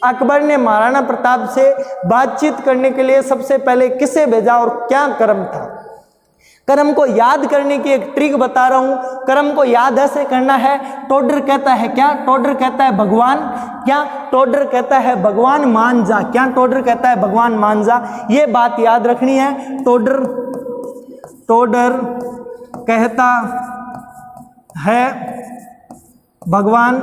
S1: अकबर ने महाराणा प्रताप से बातचीत करने के लिए सबसे पहले किसे भेजा और क्या क्रम था? क्रम को याद करने की एक ट्रिक बता रहा हूं। क्रम को याद ऐसे करना है। टोडर कहता है क्या? टोडर कहता है भगवान। क्या? टोडर कहता है भगवान मान जा। क्या? टोडर कहता है भगवान मान जा। ये बात याद रखनी है। टोडर कहता है भगवान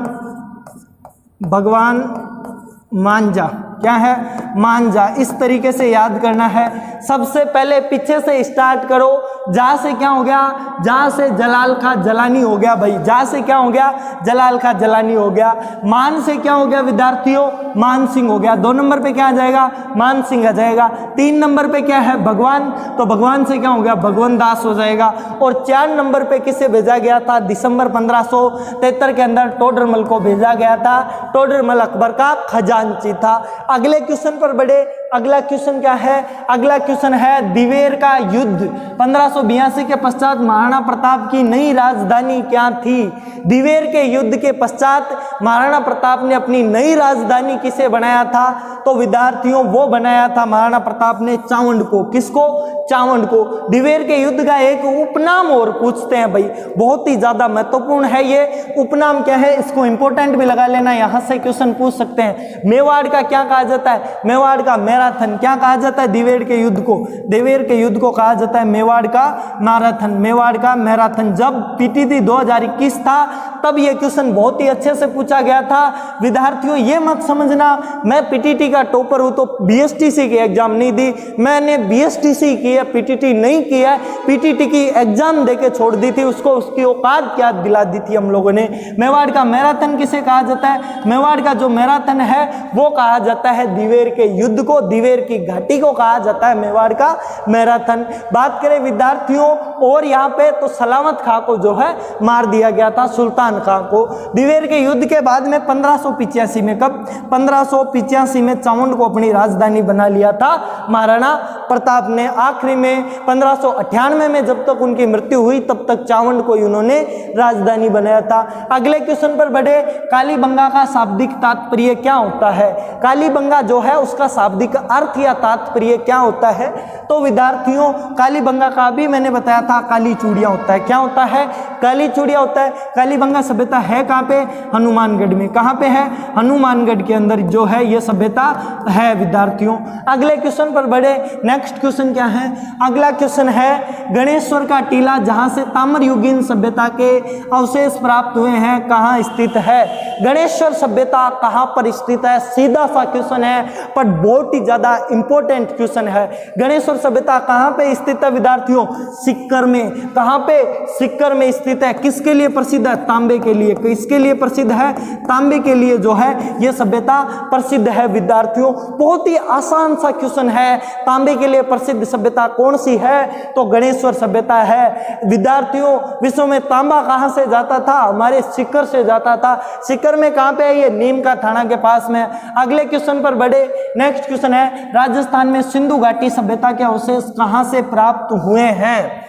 S1: मान जा। क्या है? मान जा। इस तरीके से याद करना है। सबसे पहले पीछे से स्टार्ट करो। जा से क्या हो गया? जा से जलाल का जलानी हो गया भाई। जा से क्या हो गया? जलाल का जलानी हो गया। मान से क्या हो गया विद्यार्थियों? मान सिंह हो गया। 2 नंबर पे क्या आ जाएगा? मान सिंह आ जाएगा। 3 नंबर पे क्या है? भगवान। तो भगवान से क्या हो गया? भगवान दास हो जाएगा। और 4 नंबर पे किसे भेजा गया था? दिसंबर 1573 के अंदर टोडरमल को भेजा गया था। टोडरमल अकबर का खजांची था। अगले क्वेश्चन पर बढ़े। अगला क्वेश्चन क्या है? अगला क्वेश्चन है, दिवेर का युद्ध 1582 के पश्चात महाराणा प्रताप की नई राजधानी क्या थी? दिवेर के युद्ध के पश्चात महाराणा प्रताप ने अपनी नई राजधानी किसे बनाया था? तो विद्यार्थियों वो बनाया था महाराणा प्रताप ने चावंड को। किसको? चावंड को। दिवेर के युद्ध का एक उपनाम और पूछते हैं भाई, बहुत ही ज्यादा महत्वपूर्ण है ये उपनाम। क्या है? इसको इंपॉर्टेंट भी लगा लेना, यहां से क्वेश्चन पूछ सकते हैं। मेवाड़ का क्या कहा जाता है? मेवाड़ का मैराथन। क्या कहा जाता है? दिवेर के युद्ध को। दिवेर के युद्ध को कहा जाता है मेवाड़ का मैराथन। मेवाड़ का मैराथन। जब पीटीटी 2021 था तब ये क्वेश्चन बहुत ही अच्छे से पूछा गया था। विद्यार्थियों ये मत समझना मैं पीटीटी का टॉपर हूं तो बीएसटीसी की एग्जाम नहीं दी। मैंने बीएसटीसी की है, पीटीटी नहीं की है। पीटीटी की एग्जाम देके छोड़ दी थी, उसको उसकी औकात क्या दिला दी थी हम लोगों ने। मेवाड़ का मैराथन किसे कहा जाता है? मेवाड़ का जो मैराथन है वो कहा जाता है दिवेर के युद्ध को, दिवेर की घाटी को कहा जाता है मेवाड़ का मैराथन। बात करें विद्यार्थियों और यहाँ पे तो सलामत खां को जो है मार दिया गया था, सुल्तान खां को। दिवेर के युद्ध के बाद में 1585 में, कब? 1585 में चावंड को अपनी राजधानी बना लिया था महाराणा प्रताप ने आखिरी में 1598 में जब तक उनकी मृत्यु हुई तब तक चावंड को उन्होंने राजधानी बनाया था। अगले क्वेश्चन पर बढ़े, कालीबंगा का शाब्दिक तात्पर्य क्या होता है? कालीबंगा जो है उसका शाब्दिक अर्थ या तात्पर्य क्या होता है? तो विद्यार्थियों कालीबंगा का भी मैंने बताया था काली चूड़िया होता है। क्या होता है? काली चूड़िया होता है। कालीबंगा सभ्यता है कहाँ पे? हनुमानगढ़ में। कहाँ पे है? हनुमानगढ़ के अंदर जो है ये सभ्यता है विद्यार्थियों। अगले क्वेश्चन पर बढ़े, नेक्स्ट क्वेश्चन क्या है? अगला क्वेश्चन है गणेश्वर का टीला जहां से ताम्रयुगीन सभ्यता के अवशेष प्राप्त हुए हैं कहाँ स्थित है? गणेश्वर सभ्यता कहाँ पर स्थित है? सीधा सा क्वेश्चन है पर बहुत ही ज्यादा इंपॉर्टेंट क्वेश्चन है। गणेश्वर सभ्यता कहाँ पे स्थित है विद्यार्थियों? सिक्कर में। कहाँ पे? सिक्कर में स्थित है। किसके लिए प्रसिद्ध है? तांबे के लिए। किसके लिए प्रसिद्ध है? तांबे के लिए जो है यह सभ्यता प्रसिद्ध है विद्यार्थियों। बहुत ही आसान सा क्वेश्चन है, तांबे के लिए प्रसिद्ध सभ्यता कौन सी है? तो गणेश्वर सभ्यता है विद्यार्थियों। विश्व में तांबा कहां से जाता था? हमारे सिक्कर से जाता था। सिक्कर में कहां पे है? ये नीम का थाना के पास में। अगले क्वेश्चन पर बढ़े, नेक्स्ट क्वेश्चन है राजस्थान में सिंधु घाटी सभ्यता के अवशेष कहां से प्राप्त हुए हैं?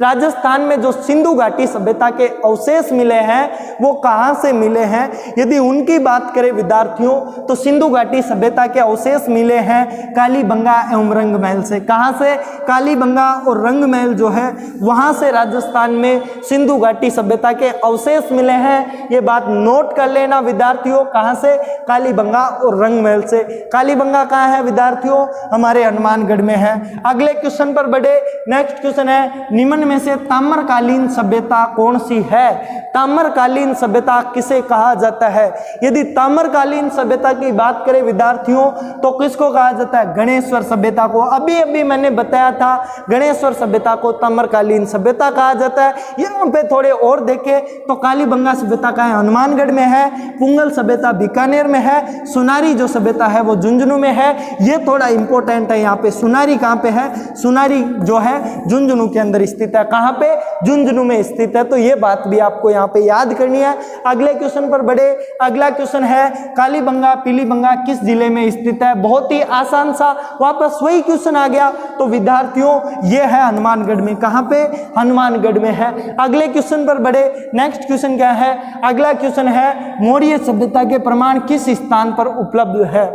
S1: राजस्थान में जो सिंधु घाटी सभ्यता के अवशेष मिले हैं वो कहां से मिले हैं? यदि उनकी बात करें विद्यार्थियों तो सिंधु घाटी सभ्यता के अवशेष मिले हैं कालीबंगा एवं रंगमहल से। कहां से? कालीबंगा और रंगमहल जो है वहां से राजस्थान में सिंधु घाटी सभ्यता के अवशेष मिले हैं। ये बात नोट कर लेना विद्यार्थियों। कहां से? कालीबंगा और रंगमहल से। कालीबंगा कहां है विद्यार्थियों? हमारे हनुमानगढ़ में है। अगले क्वेश्चन पर बढ़े, नेक्स्ट क्वेश्चन है निम्न में से ताम्रकालीन सभ्यता कौन सी है? ताम्रकालीन सभ्यता किसे कहा जाता है? यदि ताम्रकालीन सभ्यता की बात करें विद्यार्थियों तो किसको कहा जाता है? गणेश्वर सभ्यता को। अभी अभी मैंने बताया था गणेश्वर सभ्यता को ताम्रकालीन सभ्यता कहा जाता है। यहाँ पे थोड़े और देखें तो कालीबंगा सभ्यता का है हनुमानगढ़ में है, पुंगल सभ्यता बीकानेर में है, सुनारी जो सभ्यता है वो झुंझुनू में है। ये थोड़ा इंपॉर्टेंट है यहाँ पे। सुनारी कहाँ पे है? सुनारी जो है झुंझुनू के अंदर स्थित है। कहां पे? झुंझुनू में स्थित है। तो ये बात भी आपको यहां पे याद करनी है। अगले क्वेश्चन पर बढ़े, अगला क्वेश्चन है कालीबंगा पीलीबंगा किस जिले में स्थित है? बहुत ही आसान सा, वापस वही क्वेश्चन आ गया। तो विद्यार्थियों ये है हनुमानगढ़ में। कहां पे? हनुमानगढ़ में है। अगले क्वेश्चन पर बढ़े, नेक्स्ट क्वेश्चन क्या है? अगला क्वेश्चन है मौर्य सभ्यता के प्रमाण किस स्थान पर उपलब्ध है?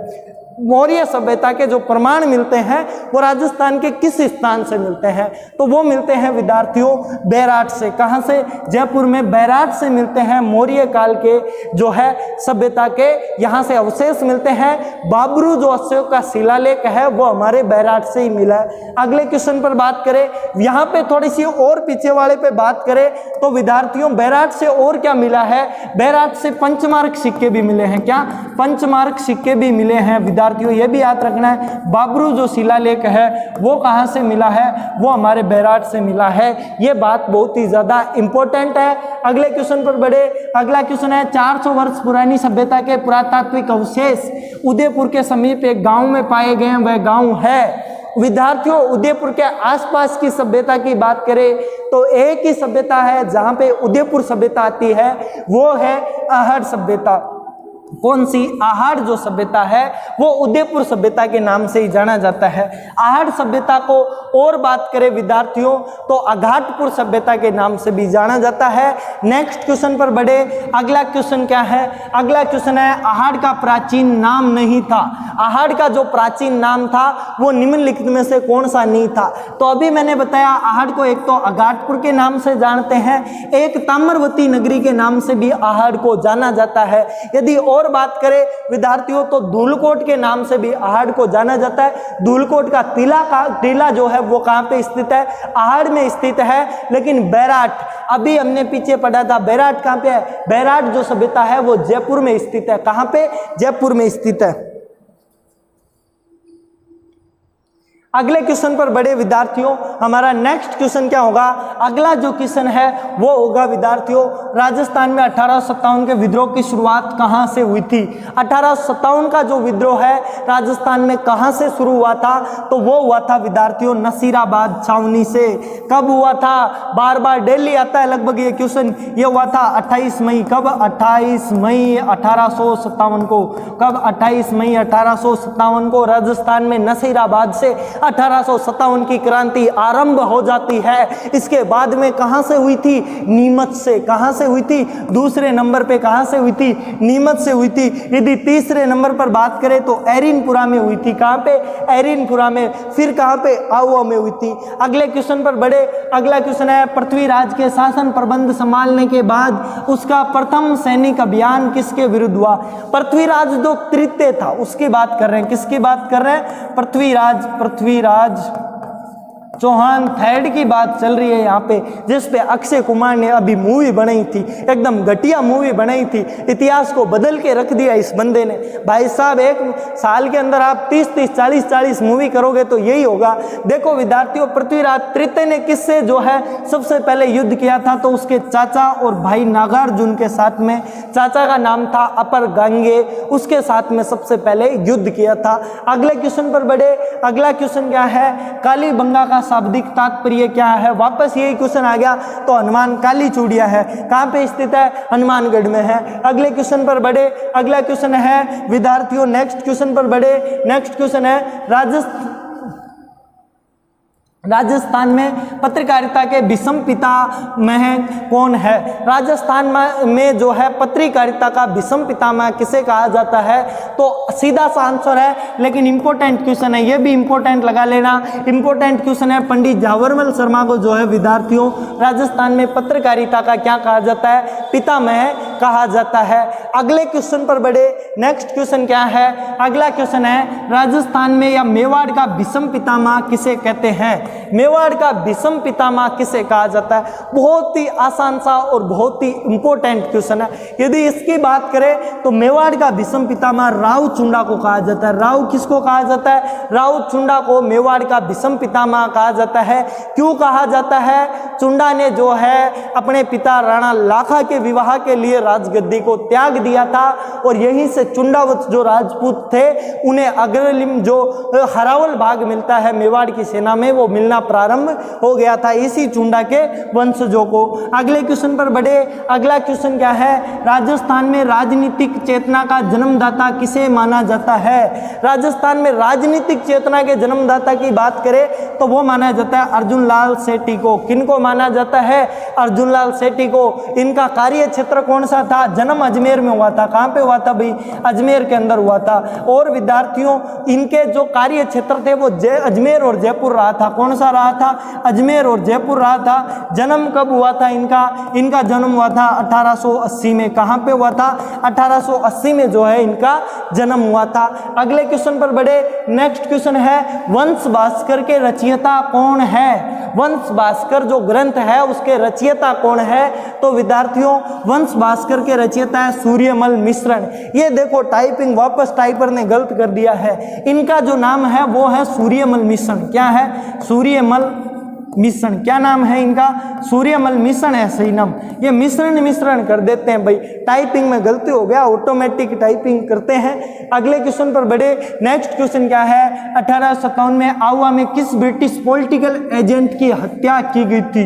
S1: मौर्य सभ्यता के जो प्रमाण मिलते हैं वो राजस्थान के किस स्थान से मिलते हैं? तो वो मिलते हैं विद्यार्थियों बैराट से। कहां से? जयपुर में बैराट से मिलते हैं। मौर्य काल के जो है सभ्यता के यहां से अवशेष मिलते हैं। बाबरू जो अशोक का शिलालेख है वो हमारे बैराट से ही मिला है। अगले क्वेश्चन पर बात करें, यहाँ पे थोड़ी सी और पीछे वाले पे बात करें तो विद्यार्थियों बैराट से और क्या मिला है? बैराट से पंचमार्क सिक्के भी मिले हैं। क्या? पंचमार्क सिक्के भी मिले हैं विद्यार्थियों। ये भी याद रखना है। बाबरू जो शिलालेख है वो कहां से मिला है? वो हमारे बैराट से मिला है। ये बात बहुत ही ज्यादा इंपॉर्टेंट है। अगले क्वेश्चन पर बढ़े, अगला क्वेश्चन है 400 वर्ष पुरानी सभ्यता के पुरातात्विक अवशेष उदयपुर के समीप एक गांव में पाए गए हैं। वह गांव है विद्यार्थियों उदयपुर के आसपास की सभ्यता की बात करें तो एक ही सभ्यता है जहां पे उदयपुर सभ्यता आती है, वो है आहड़ सभ्यता। कौन सी? आहड़ जो सभ्यता है वो उदयपुर सभ्यता के नाम से ही जाना जाता है। आहड़ सभ्यता को और बात करें विद्यार्थियों तो अघाटपुर सभ्यता के नाम से भी जाना जाता है। नेक्स्ट क्वेश्चन पर बढ़े, अगला क्वेश्चन क्या है? अगला क्वेश्चन है आहड़ का प्राचीन नाम नहीं था। आहड़ का जो प्राचीन नाम था वो निम्नलिखित में से कौन सा नहीं था? तो अभी मैंने बताया आहड़ को एक तो अघाटपुर के नाम से जानते हैं, एक ताम्रवती नगरी के नाम से भी आहड़ को जाना जाता है। यदि और बात करें विद्यार्थियों तो धूलकोट के नाम से भी आहड़ को जाना जाता है। धूलकोट का टीला जो है वो कहां पे स्थित है? आहड़ में स्थित है। लेकिन बैराट अभी हमने पीछे पढ़ा था, बैराट कहां पे है? बैराट जो सभ्यता है वो जयपुर में स्थित है। कहां पे? जयपुर में स्थित है। अगले क्वेश्चन पर बड़े विद्यार्थियों हमारा नेक्स्ट क्वेश्चन क्या होगा? अगला जो क्वेश्चन है वो होगा विद्यार्थियों राजस्थान में 1857 के विद्रोह की शुरुआत कहां से हुई थी? 1857 का जो विद्रोह है राजस्थान में कहां से शुरू हुआ था? तो वो हुआ था विद्यार्थियों नसीराबाद छावनी से। कब हुआ था? बार बार डेली आता है लगभग ये क्वेश्चन। ये हुआ था 28 मई। कब? 28 मई 1857 को। कब? 28 मई 1857 को राजस्थान में नसीराबाद से 1857 की क्रांति आरंभ हो जाती है। इसके बाद में कहां से हुई थी? नीमच से। कहां से हुई थी? दूसरे नंबर पे कहां से हुई थी? नीमच से हुई थी। यदि तीसरे नंबर पर बात करें तो एरिनपुरा में हुई थी। कहां पे? एरिनपुरा में। फिर कहां पे? आहुआ में हुई थी। अगले क्वेश्चन पर बढ़े। अगला क्वेश्चन है, पृथ्वीराज के शासन प्रबंध संभालने के बाद उसका प्रथम सैनिक अभियान किसके विरुद्ध हुआ? पृथ्वीराज जो तृतीय था उसकी बात कर रहे हैं। किसकी बात कर रहे हैं? पृथ्वीराज चौहान थर्ड की बात चल रही है यहाँ पे, जिस पे अक्षय कुमार ने अभी मूवी बनाई थी, एकदम घटिया मूवी बनाई थी। इतिहास को बदल के रख दिया इस बंदे ने। भाई साहब, एक साल के अंदर आप 30-30, 40-40 मूवी करोगे तो यही होगा। देखो विद्यार्थियों, पृथ्वीराज तृतीय ने किससे जो है सबसे पहले युद्ध किया था? तो उसके चाचा और भाई नागार्जुन के साथ में। चाचा का नाम था अपर गांगे, उसके साथ में सबसे पहले युद्ध किया था। अगले क्वेश्चन पर बढ़े। अगला क्वेश्चन क्या है? कालीबंगा का शाब्दिक तात्पर्य क्या है? वापस यही क्वेश्चन आ गया। तो हनुमान काली चूड़िया है। कहां पे स्थित है? हनुमानगढ़ में है। अगले क्वेश्चन पर बढ़े। अगला क्वेश्चन है विद्यार्थियों, नेक्स्ट क्वेश्चन पर बढ़े। नेक्स्ट क्वेश्चन है राजस्थान में पत्रकारिता के विषम पितामह कौन है? राजस्थान में जो है पत्रकारिता का विषम पितामह किसे कहा जाता है? तो सीधा सा आंसर है, लेकिन इंपॉर्टेंट क्वेश्चन है, ये भी इंपॉर्टेंट लगा लेना। इंपॉर्टेंट क्वेश्चन है, पंडित जावरमल शर्मा को जो है विद्यार्थियों राजस्थान में पत्रकारिता का क्या कहा जाता है? पितामह कहा जाता है। अगले क्वेश्चन पर बढ़े। नेक्स्ट क्वेश्चन क्या है? अगला क्वेश्चन है, राजस्थान में या मेवाड़ का विषम पितामह किसे कहते हैं? मेवाड़ का विषम पितामह किसे कहा जाता है? बहुत ही आसान सा और बहुत ही इंपॉर्टेंट क्वेश्चन है। यदि इसकी बात करें तो मेवाड़ का विषम पितामह राव चुंडा को कहा जाता है। राव किसको कहा जाता है? राव चुंडा को मेवाड़ का विषम पितामह कहा जाता है। क्यों कहा जाता है? चुंडा ने जो है अपने पिता राणा लाखा के विवाह के लिए राजगद्दी को त्याग दिया था, और यहीं से चुंडावत जो राजपूत थे उन्हें अग्रलिम जो हरावल भाग मिलता है मेवाड़ की सेना में, वो मिलना प्रारंभ हो गया था इसी चुंडा के वंशजों को। अगले क्वेश्चन पर बढ़े। अगला क्वेश्चन क्या है? राजस्थान में राजनीतिक चेतना का जन्मदाता किसे माना जाता है? राजस्थान में राजनीतिक चेतना के जन्मदाता की बात करें तो वो माना जाता है अर्जुन लाल सेठी को। किनको माना जाता है? अर्जुन लाल सेठी को। इनका कार्य क्षेत्र कौन सा था? जन्म अजमेर में हुआ था। कहां पे हुआ था भाई? अजमेर के अंदर हुआ था। और विद्यार्थियों, इनके जो कार्य क्षेत्र थे वो अजमेर और जयपुर रहा था। कौन सा रहा था? अजमेर और जयपुर रहा था। जन्म कब हुआ था इनका जन्म हुआ था 1880 में। कहां पे हुआ था? 1880 में जो है इनका जन्म हुआ था। अगले क्वेश्चन पर बढ़े। नेक्स्ट क्वेश्चन है, वंश भास्कर के रचयिता कौन है? वंश भास्कर जो ग्रंथ है उसके रचयिता कौन है? तो विद्यार्थियों, वंश भास्कर के रचयिता है सूर्यमल मिश्रण। ये देखो टाइपिंग, वापस टाइपर ने गलत कर दिया है। इनका जो नाम है वो है सूर्यमल मिश्रण। क्या है? सूर्यमल मिश्रण। क्या नाम है इनका? सूर्यमल मिश्रण है सही नाम। ये मिश्रण कर देते हैं भाई, टाइपिंग में गलती हो गया, ऑटोमेटिक टाइपिंग करते हैं। अगले क्वेश्चन पर बढ़े। नेक्स्ट क्वेश्चन क्या है? 1857 में आहुआ में किस ब्रिटिश पॉलिटिकल एजेंट की हत्या की गई थी?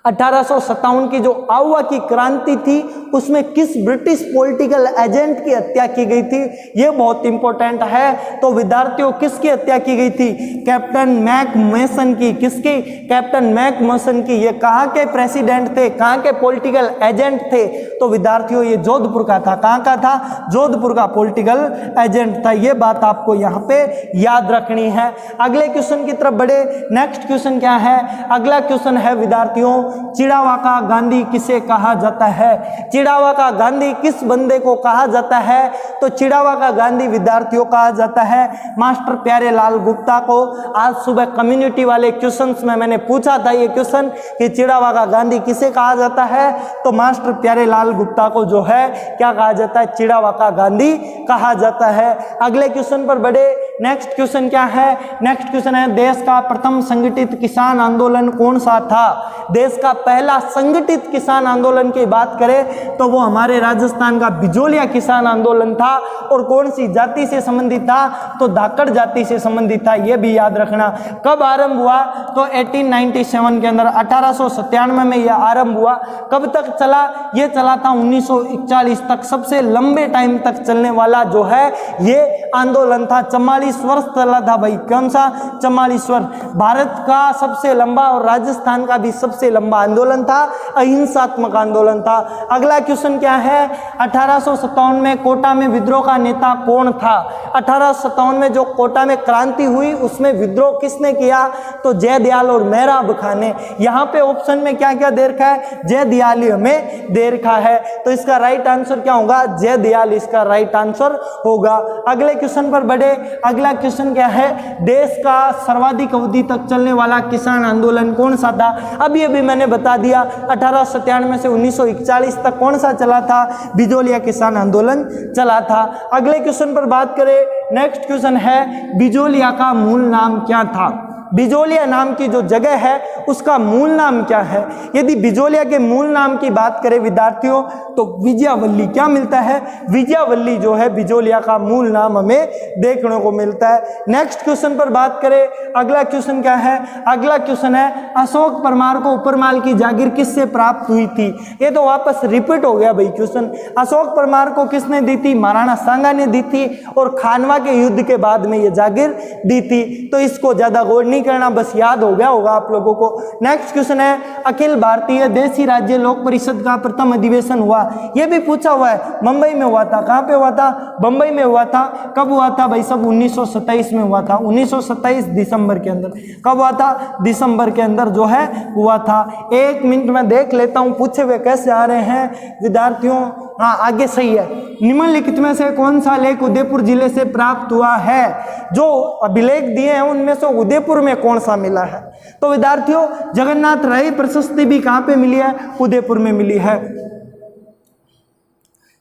S1: 1857 की जो आहुआ की क्रांति थी उसमें किस ब्रिटिश पॉलिटिकल एजेंट की हत्या की गई थी? यह बहुत इंपॉर्टेंट है। तो विद्यार्थियों, किसकी हत्या की गई थी? कैप्टन मैक मॉसन की। किसकी? कैप्टन मैक मॉसन की। ये कहाँ के प्रेसिडेंट थे? कहाँ के पॉलिटिकल एजेंट थे? तो विद्यार्थियों, ये जोधपुर का था। कहाँ का था? जोधपुर का पॉलिटिकल एजेंट था। ये बात आपको यहाँ पे याद रखनी है। अगले क्वेश्चन की तरफ बढ़े। नेक्स्ट क्वेश्चन क्या है? अगला क्वेश्चन है विद्यार्थियों, चिड़ावा का गांधी किसे कहा जाता है? चिड़ावा का गांधी किस बंदे को कहा जाता है? तो चिड़ावा का गांधी विद्यार्थियों कहा जाता है मास्टर प्यारेलाल गुप्ता को। आज सुबह कम्युनिटी वाले क्वेश्चंस में मैंने पूछा था ये क्वेश्चन कि चिड़ावा का गांधी किसे कहा जाता है? तो मास्टर प्यारेलाल गुप्ता को जो है क्या कहा जाता है? चिड़ावा का गांधी कहा जाता है। अगले क्वेश्चन पर बढ़े। नेक्स्ट क्वेश्चन क्या है? नेक्स्ट क्वेश्चन है, देश का प्रथम संगठित किसान आंदोलन कौन सा था? देश का पहला संगठित किसान आंदोलन की बात करें तो वो हमारे राजस्थान का बिजोलिया किसान आंदोलन था। और कौन सी जाति से संबंधित था? तो धाकड़ जाति से संबंधित था। यह भी याद रखना। कब आरंभ हुआ? तो 1897 के अंदर, 1897 में यह आरंभ हुआ। कब तक चला? यह चला था 1941 तक। सबसे लंबे टाइम तक चलने वाला जो है ये आंदोलन था, 44 वर्ष चला था भाई। कौन सा? 44 वर्ष। भारत का सबसे लंबा और राजस्थान का भी सबसे लंबा आंदोलन था, अहिंसात्मक आंदोलन था। अगला क्वेश्चन क्या है? 1857 में कोटा में विद्रोह का नेता कौन था? 1857 में जो कोटा में क्रांति हुई उसमें विद्रोह किसने किया? तो जयदयाल और मेहराब खां ने। यहाँ पे ऑप्शन में क्या क्या दे रखा है? जयदयाल हमें दे रखा है, तो इसका राइट आंसर क्या होगा? जयदयाल इसका राइट आंसर होगा। अगले क्वेश्चन पर बढ़े। अगला क्वेश्चन क्या है? देश का सर्वाधिक अवधि तक चलने वाला किसान आंदोलन कौन सा था? अभी मैंने बता दिया, 1897 से 1941 तक कौन सा चला था? बिजोलिया किसान आंदोलन चला था। अगले क्वेश्चन पर बात करें, नेक्स्ट क्वेश्चन है बिजोलिया का मूल नाम क्या था? बिजोलिया नाम की जो जगह है उसका मूल नाम क्या है? यदि बिजोलिया के मूल नाम की बात करें विद्यार्थियों तो विजयावल्ली। क्या मिलता है? विजयावल्ली जो है बिजोलिया का मूल नाम हमें देखने को मिलता है। नेक्स्ट क्वेश्चन पर बात करें, अगला क्वेश्चन क्या है? अगला क्वेश्चन है अशोक परमार को उपरमाल की जागीर किससे प्राप्त हुई थी? ये तो वापस रिपीट हो गया भाई क्वेश्चन। अशोक परमार को किसने दी थी? महाराणा सांगा ने दी थी और खानवा के युद्ध के बाद में ये जागीर दी थी। तो इसको ज्यादा गौर नहीं करना, बस याद हो गया होगा आप लोगों को। नेक्स्ट क्वेश्चन है अखिल भारतीय देशी राज्य लोक परिषद का प्रथम अधिवेशन हुआ, यह भी पूछा हुआ है। मुंबई में हुआ था। कहां पे हुआ था? बंबई में हुआ था। कब हुआ था भाई सब? 1927 में हुआ था। 1927 दिसंबर के अंदर। कब हुआ था? दिसंबर के अंदर जो है हुआ था। एक मिनट में देख लेता हूं पूछे हुए कैसे आ रहे हैं विद्यार्थियों। हाँ, आगे सही है। निम्नलिखित में से कौन सा लेख उदयपुर जिले से प्राप्त हुआ है? जो अभिलेख दिए हैं उनमें से उदयपुर में कौन सा मिला है? तो विद्यार्थियों जगन्नाथ राय प्रशस्ति भी कहां पे मिली है? उदयपुर में मिली है।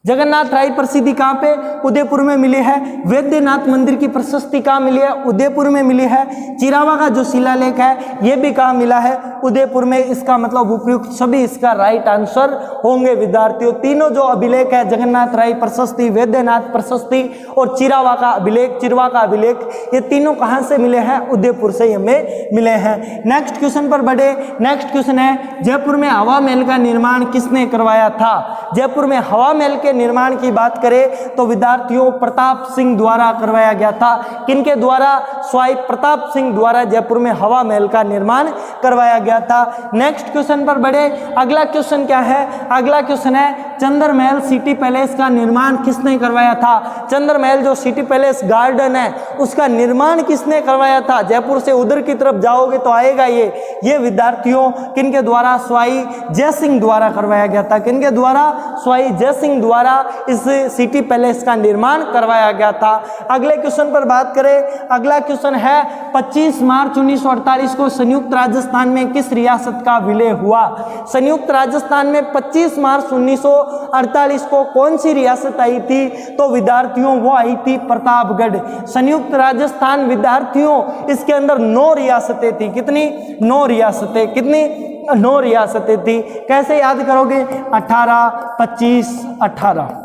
S1: जगन्नाथ राय प्रसिद्धि कहां पे? उदयपुर में मिली है। वैद्यनाथ मंदिर की प्रशस्ति कहां मिली है? उदयपुर में मिली है। चिरावा का जो शिलालेख है यह भी कहां मिला है? उदयपुर में। इसका मतलब उपयुक्त सभी इसका राइट आंसर होंगे विद्यार्थियों। तीनों जो अभिलेख है, जगन्नाथ राय प्रशस्ति, वैद्यनाथ प्रशस्ति और चिरावा का अभिलेख, चिरवा का अभिलेख, ये तीनों कहां से मिले हैं? उदयपुर से हमें मिले हैं। नेक्स्ट क्वेश्चन पर बढ़े। नेक्स्ट क्वेश्चन है जयपुर में हवा महल का निर्माण किसने करवाया था? जयपुर में हवा महल के निर्माण की बात करें तो विद्यार्थियों प्रताप सिंह द्वारा करवाया गया था। किनके द्वारा? स्वाई प्रताप सिंह द्वारा जयपुर में हवा महल का निर्माण करवाया गया था। नेक्स्ट क्वेश्चन पर बढ़े। अगला क्वेश्चन क्या है? अगला क्वेश्चन है चंद्र महल सिटी पैलेस का निर्माण किसने करवाया था? चंद्र महल जो सिटी पैलेस गार्डन है उसका निर्माण किसने करवाया था? जयपुर से उधर की तरफ जाओगे तो आएगा ये विद्यार्थियों किनके द्वारा? स्वाई जयसिंह द्वारा करवाया गया था। किनके द्वारा? स्वाई जयसिंह द्वारा इस सिटी पैलेस का निर्माण करवाया गया था। अगले क्वेश्चन पर बात करें। अगला क्वेश्चन है 25 मार्च 1948 को संयुक्त राजस्थान में किस रियासत का विलय हुआ? संयुक्त राजस्थान में 25 मार्च 1948 को कौन सी रियासत आई थी? तो विद्यार्थियों वो आई थी प्रतापगढ़। संयुक्त राजस्थान विद्यार्थियों इसके अंदर 9 रियासतें थी। कितनी? 9 रियासतें। कितनी? 9 रियासतें थी। कैसे याद करोगे? 18, 25, 18।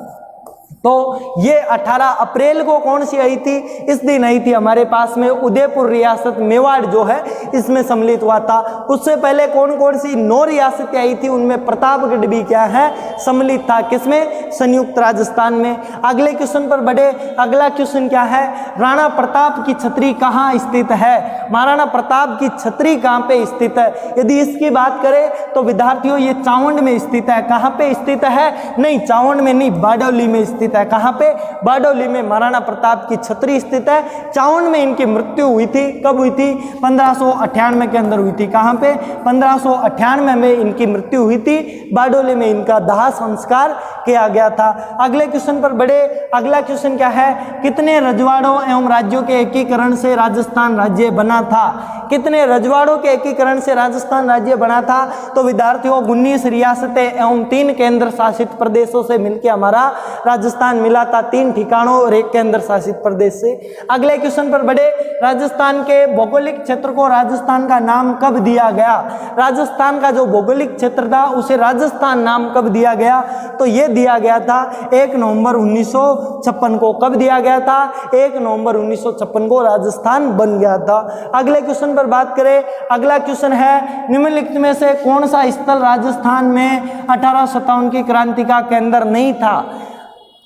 S1: तो ये 18 अप्रैल को कौन सी आई थी? इस दिन आई थी हमारे पास में उदयपुर रियासत मेवाड़ जो है इसमें सम्मिलित हुआ था। उससे पहले कौन कौन सी 9 रियासतें आई थी? उनमें प्रतापगढ़ भी क्या है? सम्मिलित था। किसमें? संयुक्त राजस्थान में। अगले क्वेश्चन पर बढ़े। अगला क्वेश्चन क्या है? राणा प्रताप की छतरी कहाँ स्थित है? महाराणा प्रताप की छतरी कहाँ पे स्थित है? यदि इसकी बात करें तो विद्यार्थियों ये चावंड में स्थित है। कहाँ पे स्थित है? नहीं, चावंड में नहीं, बारडोली में स्थित है। कहां पे? बारडोली में महाराणा प्रताप की छतरी स्थित है। चावंड में इनकी मृत्यु हुई थी। कब हुई थी? 1598 के अंदर हुई थी। कहां पे? 1598 में इनकी मृत्यु हुई थी। बारडोली में इनका दाह संस्कार किया गया था। अगले क्वेश्चन पर बढ़े। अगला क्वेश्चन क्या है? कितने रजवाड़ों एवं राज्यों के एकीकरण से राजस्थान राज्य बना था? कितने रजवाड़ों के एकीकरण से राजस्थान राज्य बना था? तो विद्यार्थियों 19 रियासतें एवं 3 केंद्र शासित प्रदेशों से मिलकर हमारा राजस्थान मिला था। 3 ठिकानों और 1 केंद्र शासित प्रदेश से। अगले क्वेश्चन पर बढ़े। राजस्थान के भौगोलिक क्षेत्र को राजस्थान का नाम कब दिया गया? राजस्थान का जो भौगोलिक क्षेत्र था उसे राजस्थान नाम कब दिया गया? तो यह दिया गया था 1 नवंबर 1956 को। कब दिया गया था? 1 नवंबर 1956 को राजस्थान बन गया था। अगले क्वेश्चन पर बात करें। अगला क्वेश्चन है निम्नलिखित में से कौन सा स्थल राजस्थान में 1857 की क्रांति का केंद्र नहीं था?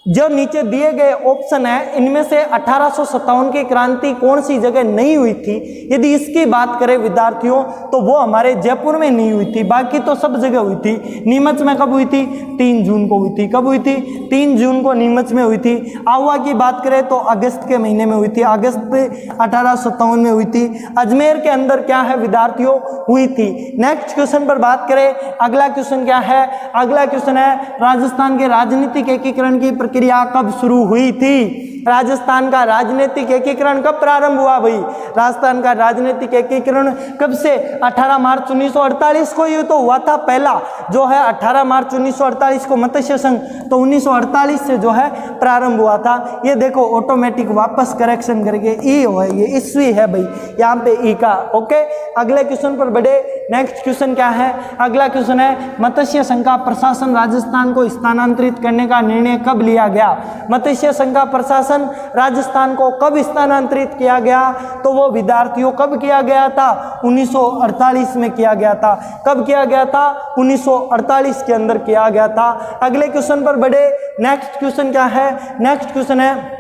S1: जो नीचे दिए गए ऑप्शन है इनमें से 1857 की क्रांति कौन सी जगह नहीं हुई थी? यदि इसकी बात करें विद्यार्थियों तो वो हमारे जयपुर में नहीं हुई थी, बाकी तो सब जगह हुई थी। नीमच में कब हुई थी? 3 जून को हुई थी। कब हुई थी? 3 जून को नीमच में हुई थी। आहुआ की बात करें तो अगस्त के महीने में हुई थी, अगस्त 1857 में हुई थी। अजमेर के अंदर क्या है विद्यार्थियों? हुई थी। नेक्स्ट क्वेश्चन पर बात करें, अगला क्वेश्चन क्या है? अगला क्वेश्चन है राजस्थान के राजनीतिक एकीकरण की प्रक्रिया कब शुरू हुई थी? राजस्थान का राजनीतिक एकीकरण कब प्रारंभ हुआ भाई? राजस्थान का राजनीतिक एकीकरण कब से? 18 मार्च 1948 को ये तो हुआ था। पहला जो है 18 मार्च 1948 को मत्स्य संघ, तो 1948 से जो है प्रारंभ हुआ था। ये देखो ऑटोमेटिक वापस करेक्शन करके ई हो, ये ईस्वी है भाई, यहाँ पे ई का। ओके, अगले क्वेश्चन पर बढ़े। नेक्स्ट क्वेश्चन क्या है? अगला क्वेश्चन है मत्स्य संघ का प्रशासन राजस्थान को स्थानांतरित करने का निर्णय कब लिया गया? मत्स्य संघ का प्रशासन राजस्थान को कब स्थानांतरित किया गया? तो वो विद्यार्थियों कब किया गया था? 1948 में किया गया था। कब किया गया था? 1948 के अंदर किया गया था। अगले क्वेश्चन पर बढ़े। नेक्स्ट क्वेश्चन क्या है? नेक्स्ट क्वेश्चन है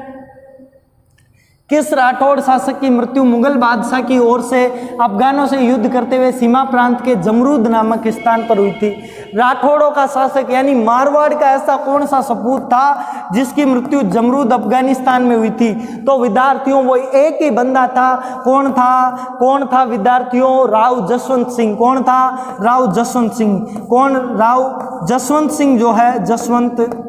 S1: किस राठौड़ शासक की मृत्यु मुगल बादशाह की ओर से अफगानों से युद्ध करते हुए सीमा प्रांत के जमरूद नामक स्थान पर हुई थी? राठौड़ों का शासक यानी मारवाड़ का ऐसा कौन सा सपूत था जिसकी मृत्यु जमरूद अफगानिस्तान में हुई थी? तो विद्यार्थियों वो एक ही बंदा था। कौन था? कौन था विद्यार्थियों? राव जसवंत सिंह। कौन था? राव जसवंत सिंह। कौन? राव जसवंत सिंह जो है, जसवंत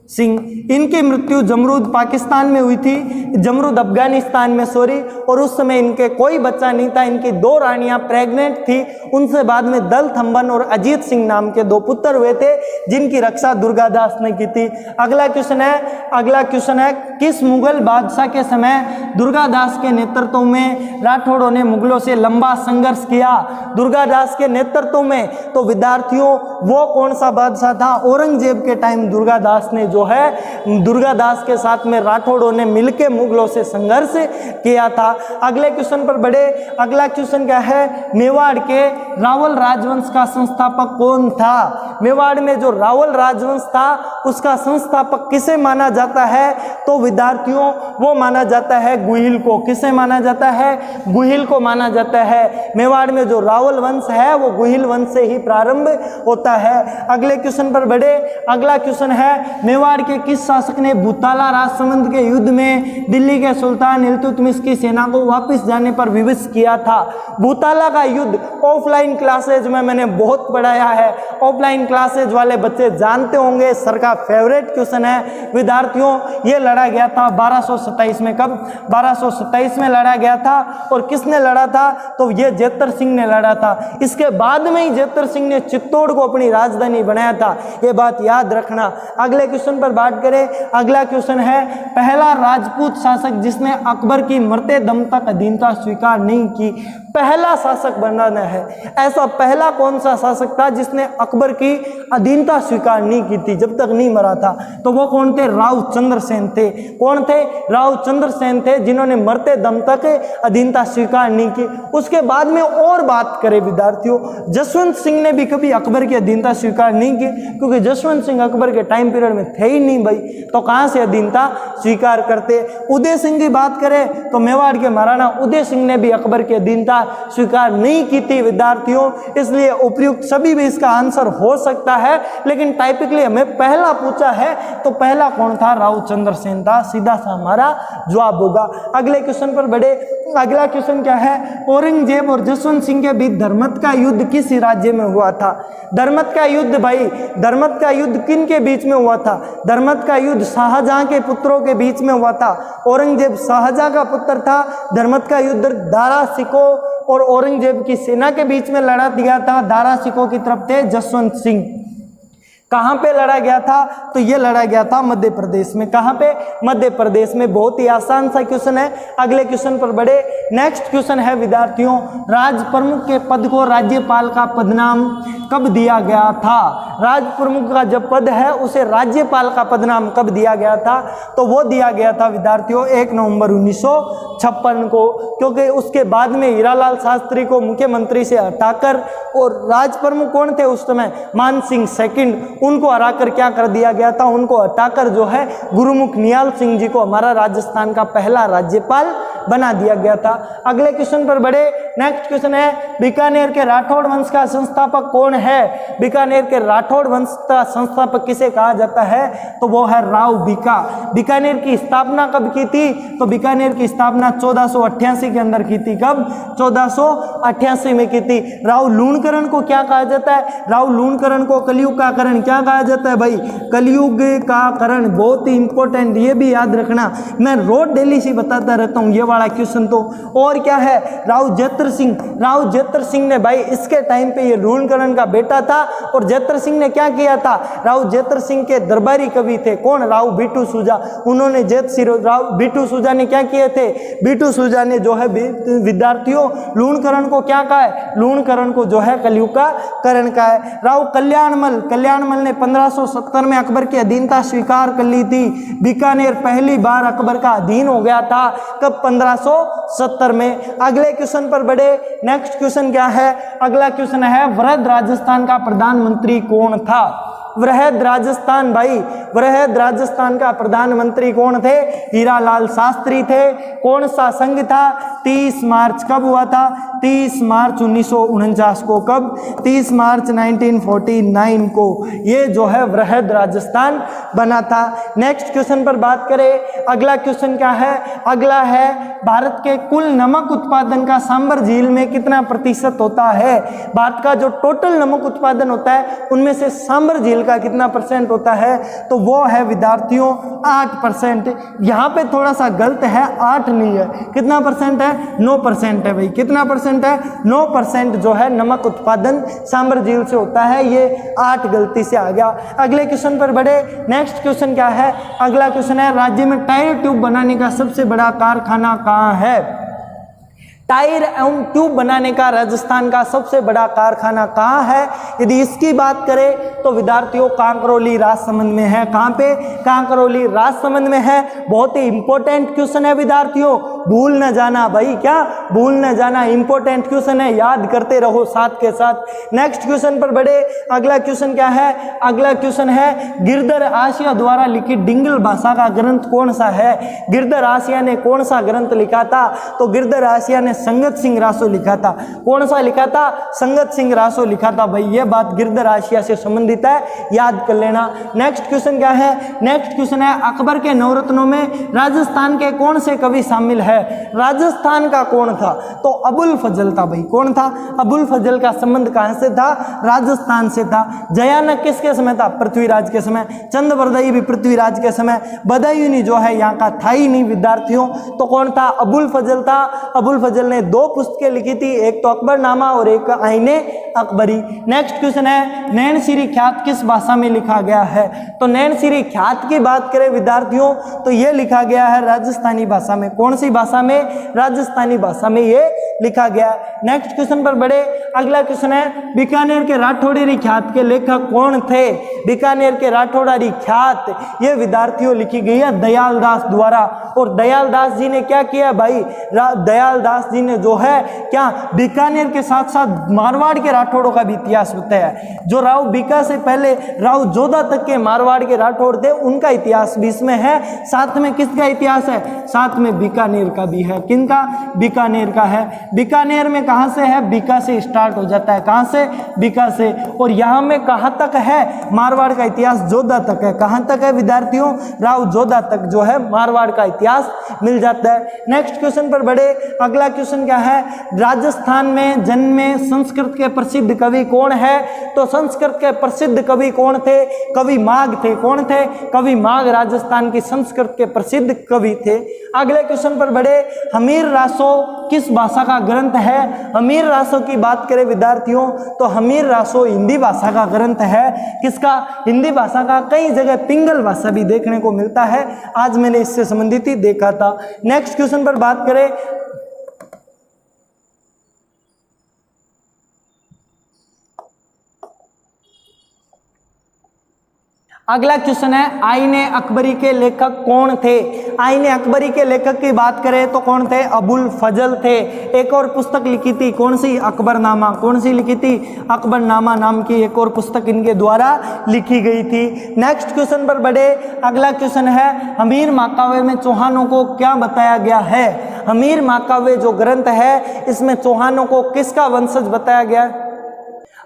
S1: सिंह। इनकी मृत्यु जमरूद पाकिस्तान में हुई थी, जमरूद अफगानिस्तान में, सॉरी। और उस समय इनके कोई बच्चा नहीं था। इनकी 2 रानियां प्रेग्नेंट थी। उनसे बाद में दल थम्बन और अजीत सिंह नाम के 2 पुत्र हुए थे जिनकी रक्षा दुर्गादास ने की थी। अगला क्वेश्चन है किस मुगल बादशाह के समय दुर्गादास के नेतृत्व में राठौड़ों ने मुगलों से लंबा संघर्ष किया? दुर्गादास के नेतृत्व में। तो विद्यार्थियों वो कौन सा बादशाह था? औरंगजेब के टाइम दुर्गादास ने जो है दुर्गादास के साथ में राठौड़ों ने मिलकर मुगलों से संघर्ष किया था। अगले क्वेश्चन पर बढ़े। अगला क्वेश्चन क्या है? मेवाड़ के रावल राजवंश का संस्थापक कौन था? मेवाड़ में जो रावल राजवंश था उसका संस्थापक किसे माना जाता है? तो विद्यार्थियों वो माना जाता है गुहिल को। किसे माना जाता है? गुहिल को माना जाता है। मेवाड़ में जो रावल वंश है वो गुहिल वंश से ही प्रारंभ होता है। अगले क्वेश्चन पर बढ़े। अगला क्वेश्चन है मेवाड़ के किस शासक ने भूताला राजसमंद के युद्ध में दिल्ली के सुल्तान इल्तुतमिश की सेना को वापस जाने पर विवश किया था? भूताला का युद्ध ऑफलाइन क्लासेज में मैंने बहुत पढ़ाया है। ऑफलाइन क्लासेज वाले बच्चे जानते होंगे, सर का फेवरेट क्वेश्चन है विद्यार्थियों। ये लड़ा गया था 1227 में। कब? 1227 में लड़ा गया था। और किसने लड़ा था? तो ये जेतर सिंह ने लड़ा था। इसके बाद में ही जेतर सिंह ने चित्तौड़ को अपनी राजधानी बनाया था, ये बात याद रखना। अगले क्वेश्चन पर बात करें। अगला क्वेश्चन है पहला राजपूत शासक जिसने अकबर की मरते दम तक अधीनता स्वीकार नहीं की? पहला शासक बनाना है। ऐसा पहला कौन सा शासक था जिसने अकबर की अधीनता स्वीकार नहीं की थी जब तक नहीं मरा था? तो वो कौन थे? राव चंद्रसेन थे। कौन थे? राव चंद्रसेन थे जिन्होंने मरते दम तक अधीनता स्वीकार नहीं की। उसके बाद में और बात करें विद्यार्थियों, जसवंत सिंह ने भी कभी अकबर की अधीनता स्वीकार नहीं की, क्योंकि जसवंत सिंह अकबर के टाइम पीरियड में थे ही नहीं भाई, तो कहां से अधीनता स्वीकार करते? उदय सिंह की बात करें तो मेवाड़ के महाराणा उदय सिंह ने भी अकबर की अधीनता स्वीकार नहीं की थी विद्यार्थियों। इसलिए उपयुक्त सभी भी इसका आंसर हो सकता है, लेकिन टाइपिकली हमें पहला पूछा है तो पहला कौन था? राव चंद्रसेन था। सीधा सा हमारा जवाब होगा। अगले क्वेश्चन पर बढ़े। अगला क्वेश्चन क्या है? औरंगजेब और जसवंत सिंह के बीच धर्मत का युद्ध किस राज्य में हुआ था? धर्मत का युद्ध भाई, धर्मत का युद्ध किन के बीच में हुआ था? धर्मत का युद्ध शाहजहां के पुत्रों के बीच में हुआ था। औरंगजेब शाहजहां का पुत्र था। धर्मत का युद्ध दारा सिकों और औरंगजेब की सेना के बीच में लड़ा दिया था। दारा सिकों की तरफ थे जसवंत सिंह। कहाँ पे लड़ा गया था? तो ये लड़ा गया था मध्य प्रदेश में। कहाँ पे? मध्य प्रदेश में। बहुत ही आसान सा क्वेश्चन है। अगले क्वेश्चन पर बढ़े। नेक्स्ट क्वेश्चन है विद्यार्थियों, राज प्रमुख के पद को राज्यपाल का पदनाम कब दिया गया था? राज प्रमुख का जब पद है उसे राज्यपाल का पदनाम कब दिया गया था? तो वो दिया गया था विद्यार्थियों 1 नवंबर 1956 को, क्योंकि उसके बाद में हीरालाल शास्त्री को मुख्यमंत्री से हटाकर, और राज प्रमुख कौन थे उस समय? मान सिंह सेकंड, उनको हराकर क्या कर दिया गया था, उनको हटाकर जो है गुरुमुख निहाल सिंह जी को हमारा राजस्थान का पहला राज्यपाल बना दिया गया था। अगले क्वेश्चन पर बढ़े। नेक्स्ट क्वेश्चन है बीकानेर के राठौड़ वंश का संस्थापक कौन है? बीकानेर के राठौड़ वंश का संस्थापक किसे कहा जाता है? तो वो है राव बीका। बीकानेर की स्थापना कब की थी? तो बीकानेर की स्थापना 1488 के अंदर की थी। कब? 1488 में की थी। राव लूणकरण को क्या कहा जाता है? राव लूणकरण को कलयुग का करण क्या कहा जाता है भाई? कलयुग का करण। बहुत ही इंपॉर्टेंट, ये भी याद रखना, मैं रोज डेली से बताता रहता हूँ ये वाला क्वेश्चन। तो और क्या है? राव जैत्र सिंह। राव जैत्र सिंह ने भाई इसके टाइम पे ये लूणकरण का बेटा था। और जैत्र सिंह ने क्या किया था? राव जैत्र सिंह के दरबारी कवि थे कौन? राव बीटू सूजा। उन्होंने राव बीटू सूजा ने क्या किए थे? बीटू सूजा ने जो है विद्यार्थियों लूणकरण को क्या कहा है? लूणकरण को जो है कलयुग का करण कहा है। राव कल्याणमल। कल्याणमल ने 1570 में अकबर की अधीनता स्वीकार कर ली थी। बीकानेर पहली बार अकबर का अधीन हो गया था। कब? 1570 में। अगले क्वेश्चन पर बढ़े। नेक्स्ट क्वेश्चन क्या है? अगला क्वेश्चन है वृहद राजस्थान का प्रधानमंत्री कौन था? वृहद राजस्थान भाई, वृहद राजस्थान का प्रधानमंत्री कौन थे? हीरालाल शास्त्री थे। कौन सा संघ था? 30 मार्च। कब हुआ था? 30 मार्च 1949 को। कब? 30 मार्च 1949 को ये जो है वृहद राजस्थान बना था। नेक्स्ट क्वेश्चन पर बात करें। अगला क्वेश्चन क्या है? अगला है भारत के कुल नमक उत्पादन का सांबर झील में कितना प्रतिशत होता है? भारत का जो टोटल नमक उत्पादन होता है उनमें से सांबर झील का कितना परसेंट होता है? तो वो है विद्यार्थियों 8%। यहाँ पे थोड़ा सा गलत है, 8 नहीं है। कितना परसेंट है? 9% है भाई। कितना परसेंट है? 9% जो है नमक उत्पादन सांबर झील से होता है। ये 8 गलती से आ गया। अगले क्वेश्चन पर बढ़े। नेक्स्ट क्वेश्चन क्या है? अगला क्वेश्चन है राज्य में टायर ट्यूब बनाने का सबसे बड़ा कारखाना कहाँ है? टायर एवं ट्यूब बनाने का राजस्थान का सबसे बड़ा कारखाना कहाँ है? यदि इसकी बात करें तो विद्यार्थियों कांकरोली राजसमंद में है। कहाँ पे? कांकरोली राजसमंद में है। बहुत ही इंपॉर्टेंट क्वेश्चन है विद्यार्थियों, भूल न जाना भाई। क्या? भूल न जाना, इंपॉर्टेंट क्वेश्चन है, याद करते रहो साथ के साथ। नेक्स्ट क्वेश्चन पर बढ़े। अगला क्वेश्चन क्या है? अगला क्वेश्चन है गिरधर आसिया द्वारा लिखित डिंगल भाषा का ग्रंथ कौन सा है? गिरधर आसिया ने कौन सा ग्रंथ लिखा था? तो गिरधर आसिया ने संगत सिंह रासो लिखा था। कौन सा लिखा था? संगत सिंह रासो लिखा था भाई। ये बात गिरधर आसिया से संबंधित है, याद कर लेना। नेक्स्ट क्वेश्चन क्या है? नेक्स्ट क्वेश्चन है अकबर के नवरत्नों में राजस्थान के कौन से कवि शामिल है? राजस्थान का कौन था? तो अबुल फजल था भाई। कौन था? अबुल फजल का संबंध कहां से था? राजस्थान से था। जयानक किसके समय था? पृथ्वीराज के समय। चंद्रबरदाई भी पृथ्वीराज के समय। बदायूनी जो है यहाँ का था ही नहीं विद्यार्थियों। तो कौन था? अबुल फजल था। अबुल फजल ने 2 पुस्तकें लिखी थी, एक तो अकबरनामा और एक आईने अकबरी। नेक्स्ट क्वेश्चन है नैन श्री ख्यात किस भाषा में लिखा गया है? तो नैन श्री ख्यात की बात करें विद्यार्थियों तो यह लिखा गया है राजस्थानी भाषा में। कौन सी भाषा में? राजस्थानी भाषा में ये लिखा गया। नेक्स्ट क्वेश्चन पर बढ़े। अगला क्वेश्चन है बीकानेर के राठौड़ेरी ख्यात के लेखक कौन थे? बीकानेर के राठौड़ारी ख्यात ये विद्यार्थियों लिखी गई है दयाल दास द्वारा। और दयाल दास जी ने क्या किया भाई? दयाल दास जी ने जो है क्या बीकानेर के साथ साथ मारवाड़ के राठौड़ों का भी इतिहास बताया है। जो राव बीका से पहले राव जोधा तक के मारवाड़ के राठौड़ थे उनका इतिहास भी इसमें है। साथ में किसका इतिहास है? साथ में बीकानेर का भी है। किनका? बीकानेर का है। बीकानेर में कहां से है? बीका से स्टार्ट हो जाता है। कहां से? बीका से। और यहां में कहां तक है? मारवाड़ का इतिहास जोधा तक है। कहां तक है विद्यार्थियों? राव जोधा तक जो है मारवाड़ का इतिहास मिल जाता है। नेक्स्ट क्वेश्चन पर बढ़े। अगला क्वेश्चन क्या है? राजस्थान में जन्मे संस्कृत के प्रसिद्ध कवि कौन है? तो संस्कृत के प्रसिद्ध कवि कौन थे? कवि माघ थे। कौन थे? कवि माघ राजस्थान की संस्कृत के प्रसिद्ध कवि थे। अगले क्वेश्चन पर बढ़े। हमीर रासो किस भाषा का ग्रंथ है? हमीर रासो की बात करें विद्यार्थियों तो हमीर रासो हिंदी भाषा का ग्रंथ है। किसका? हिंदी भाषा का। कई जगह पिंगल भाषा भी देखने को मिलता है, आज मैंने इससे संबंधित ही देखा था। नेक्स्ट क्वेश्चन पर बात करें। अगला क्वेश्चन है आईने अकबरी के लेखक कौन थे। आईने अकबरी के लेखक की बात करें तो कौन थे, अबुल फजल थे। एक और पुस्तक लिखी थी, कौन सी, अकबरनामा। कौन सी लिखी थी, अकबरनामा नाम की एक और पुस्तक इनके द्वारा लिखी गई थी। नेक्स्ट क्वेश्चन पर बढ़े। अगला क्वेश्चन है हमीर माकावे में चौहानों को क्या बताया गया है। हमीर माकावे जो ग्रंथ है इसमें चौहानों को किसका वंशज बताया गया है।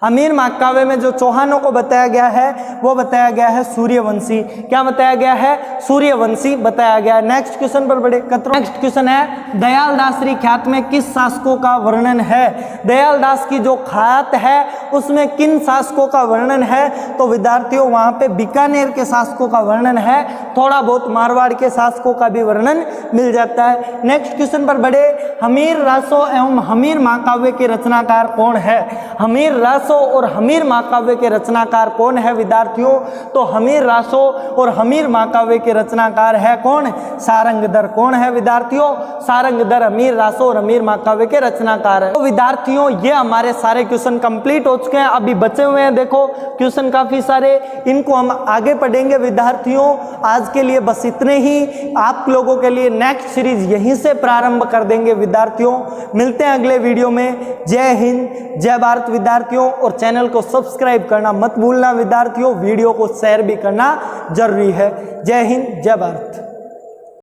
S1: अमीर माकावे में जो चौहानों को बताया गया है वो बताया गया है सूर्यवंशी। क्या बताया गया है, सूर्यवंशी बताया गया है। नेक्स्ट क्वेश्चन पर बढ़े। नेक्स्ट क्वेश्चन है दयालदासरी ख्यात में किस शासकों का वर्णन है। दयालदास की जो ख्यात है उसमें किन शासकों का वर्णन है, तो विद्यार्थियों वहां पे बीकानेर के शासकों का वर्णन है, थोड़ा बहुत मारवाड़ के शासकों का भी वर्णन मिल जाता है। नेक्स्ट क्वेश्चन पर बढ़े। हमीर रासो एवं हमीर महाकाव्य के रचनाकार कौन है। हमीर रासो और हमीर महाकाव्य के रचनाकार कौन है विद्यार्थियों, तो हमीर रासो और हमीर महाकाव्य के रचनाकार है कौन, सारंगधर। कौन है विद्यार्थियों, सारंगधर हमीर रासो और हमीर महाकाव्य के रचनाकार है। तो विद्यार्थियों ये हमारे सारे क्वेश्चन कंप्लीट हो चुके हैं, अभी बचे हुए हैं देखो क्वेश्चन काफी सारे, इनको हम आगे पढ़ेंगे विद्यार्थियों। आज के लिए बस इतने ही, आप लोगों के लिए नेक्स्ट सीरीज यहीं से प्रारंभ कर देंगे विद्यार्थियों। मिलते हैं अगले वीडियो में। जय हिंद जय भारत विद्यार्थियों, और चैनल को सब्सक्राइब करना मत भूलना विद्यार्थियों, वीडियो को शेयर भी करना जरूरी है। जय हिंद जय भारत।